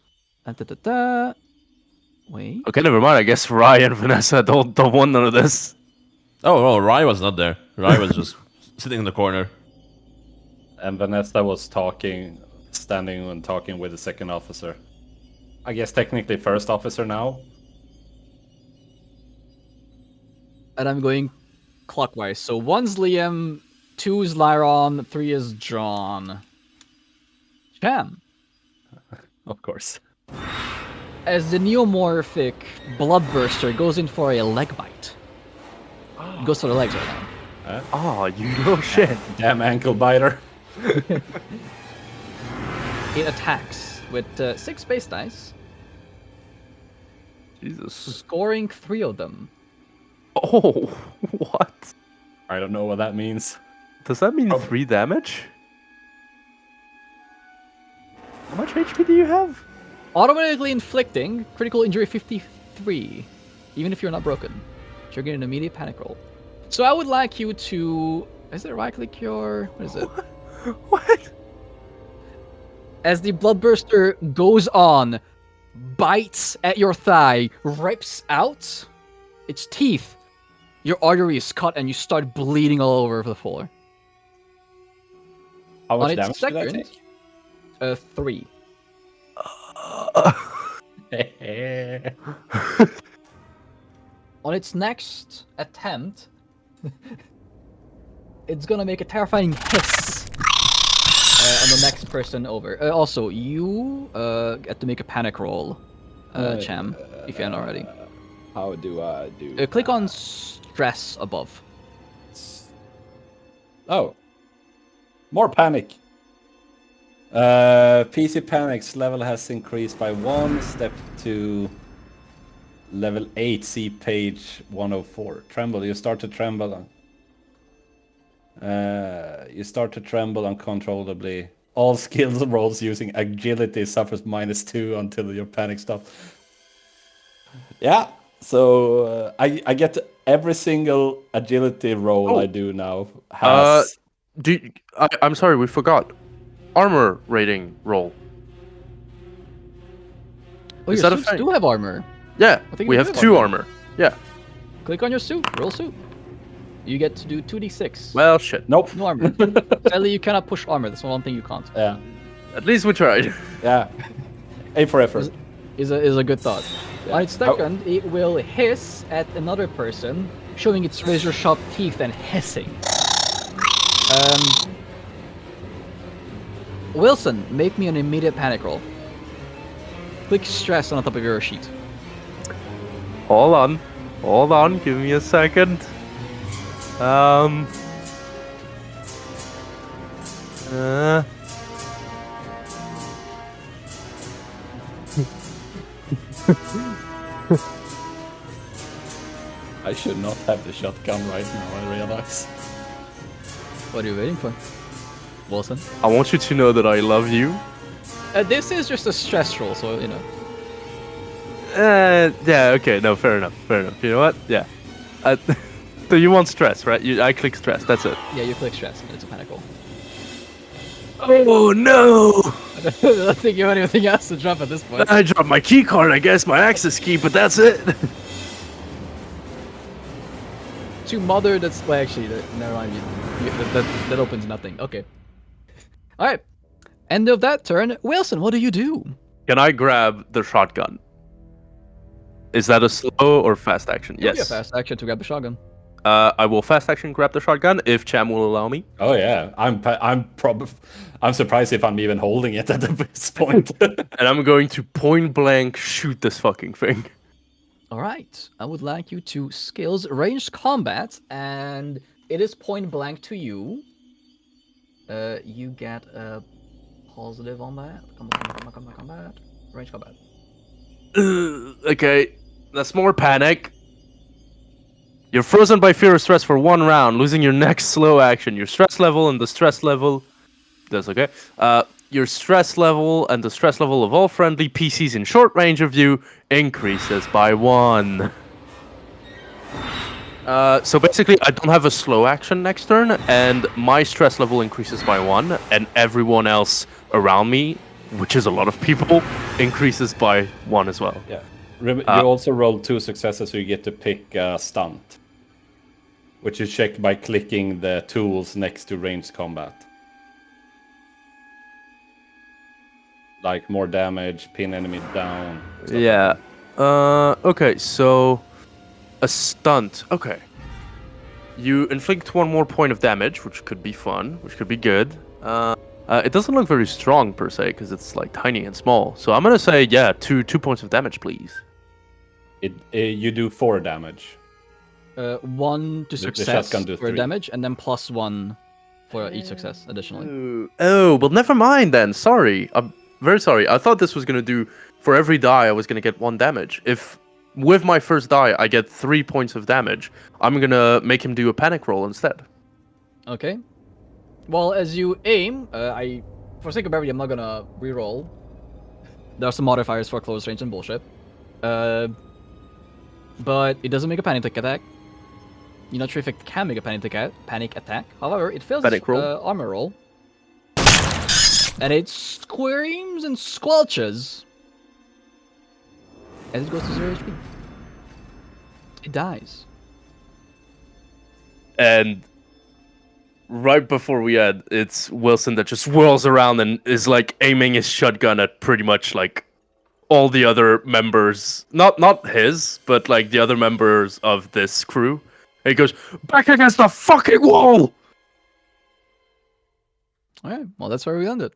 Wait. Okay, never mind. I guess Ryan and Vanessa don't want none of this. Oh, no, Rai was not there. Rai was just sitting in the corner. And Vanessa was standing and talking with the second officer. I guess technically first officer now. And I'm going clockwise. So 1's Liam, 2 is Lyron, 3 is John. Cham. Of course. As the neomorphic bloodburster goes in for a leg bite. It goes for the legs right now. Oh, you little shit. Damn ankle biter. It attacks with 6 base dice, Jesus. scoring 3 of them. Oh, what? I don't know what that means. Does that mean 3 damage? How much HP do you have? Automatically inflicting critical injury 53, even if you're not broken. Triggering an immediate panic roll. So I would like you to... Is it right-click your... What is it? What? As the bloodburster goes on, bites at your thigh, rips out its teeth, Your artery is cut and you start bleeding all over the floor. How much On its damage did I second, take? 3. On its next attempt, it's gonna make a terrifying hiss on the next person over. Also, you get to make a panic roll, Cham, if you haven't already. How do I do? Click on stress above. Oh, more panic. PC Panic's level has increased by 1 step to level 8. See page 104. Tremble. You start to tremble. You start to tremble uncontrollably. All skills rolls using agility suffers -2 until your panic stops. Yeah. So I get every single agility roll I do now has. I'm sorry, we forgot. Armor rating roll. Oh, Is your that a suits thing? do have armor. Yeah, I think we we have do 2 armor. armor. Yeah. Click on your suit. Roll suit. You get to do 2d6. Well, shit. Nope. No armor. Sadly, you cannot push armor. That's one thing you can't. Yeah. At least we tried. Yeah. A for effort. Is a good thought. On its second, it will hiss at another person, showing its razor-sharp teeth and hissing. Wilson, make me an immediate panic roll. Click stress on the top of your sheet. Hold on, give me a second. I should not have the shotgun right now, I realize. What are you waiting for, Wilson? I want you to know that I love you. This is just a stress roll, so you know. Yeah, okay, no, fair enough. You know what? Yeah. So you want stress, right? I click stress, that's it. Yeah, you click stress, and it's a panic roll. Oh no! I don't think you have anything else to drop at this point. I dropped my key card, I guess, my access key, but that's it. To mother, that's well, actually, never mind. That opens nothing. Okay. All right. End of that turn. Wilson, what do you do? Can I grab the shotgun? Is that a slow or fast action? It'll be a Yes. fast action to grab the shotgun. I will fast action grab the shotgun if Cham will allow me. Oh yeah, I'm surprised if I'm even holding it at this point. And I'm going to point blank shoot this fucking thing. All right. I would like you to skills ranged combat, and it is point blank to you. You get a positive on that. Combat. Range combat. Okay, that's more panic. You're frozen by fear or stress for 1 round, losing your next slow action. Your stress level and the stress level... That's okay. Your stress level and the stress level of all friendly PCs in short range of you increases by 1. So basically, I don't have a slow action next turn, and my stress level increases by 1, and everyone else around me, which is a lot of people, increases by 1 as well. Yeah. You also roll 2 successes, so you get to pick a stunt, which is checked by clicking the tools next to ranged combat. Like more damage, pin enemy down. Yeah. Okay, so a stunt. Okay. You inflict 1 more point of damage, which could be fun, which could be good. It doesn't look very strong per se, because it's like tiny and small. So I'm gonna say, yeah, 2 points of damage, please. You do 4 damage. 1 to The success shotgun do for 3. damage, and then +1 for each success additionally. Oh, well, never mind then. Sorry. I'm very sorry. I thought this was gonna do, for every die, I was gonna get 1 damage. If with my first die, I get 3 points of damage, I'm gonna make him do a panic roll instead. Okay. Well, as you aim, for sake of brevity, I'm not gonna reroll. There are some modifiers for close range and bullshit. But it doesn't make a panic attack. You're not sure if it can make a panic attack. However, it fails Panic its roll. armor roll. And it screams and squelches as it goes to 0 HP. It dies. And right before we end, it's Wilson that just whirls around and is like aiming his shotgun at pretty much like all the other members, not his, but like the other members of this crew. And he goes, back against the fucking wall! All right, well, that's where we end it.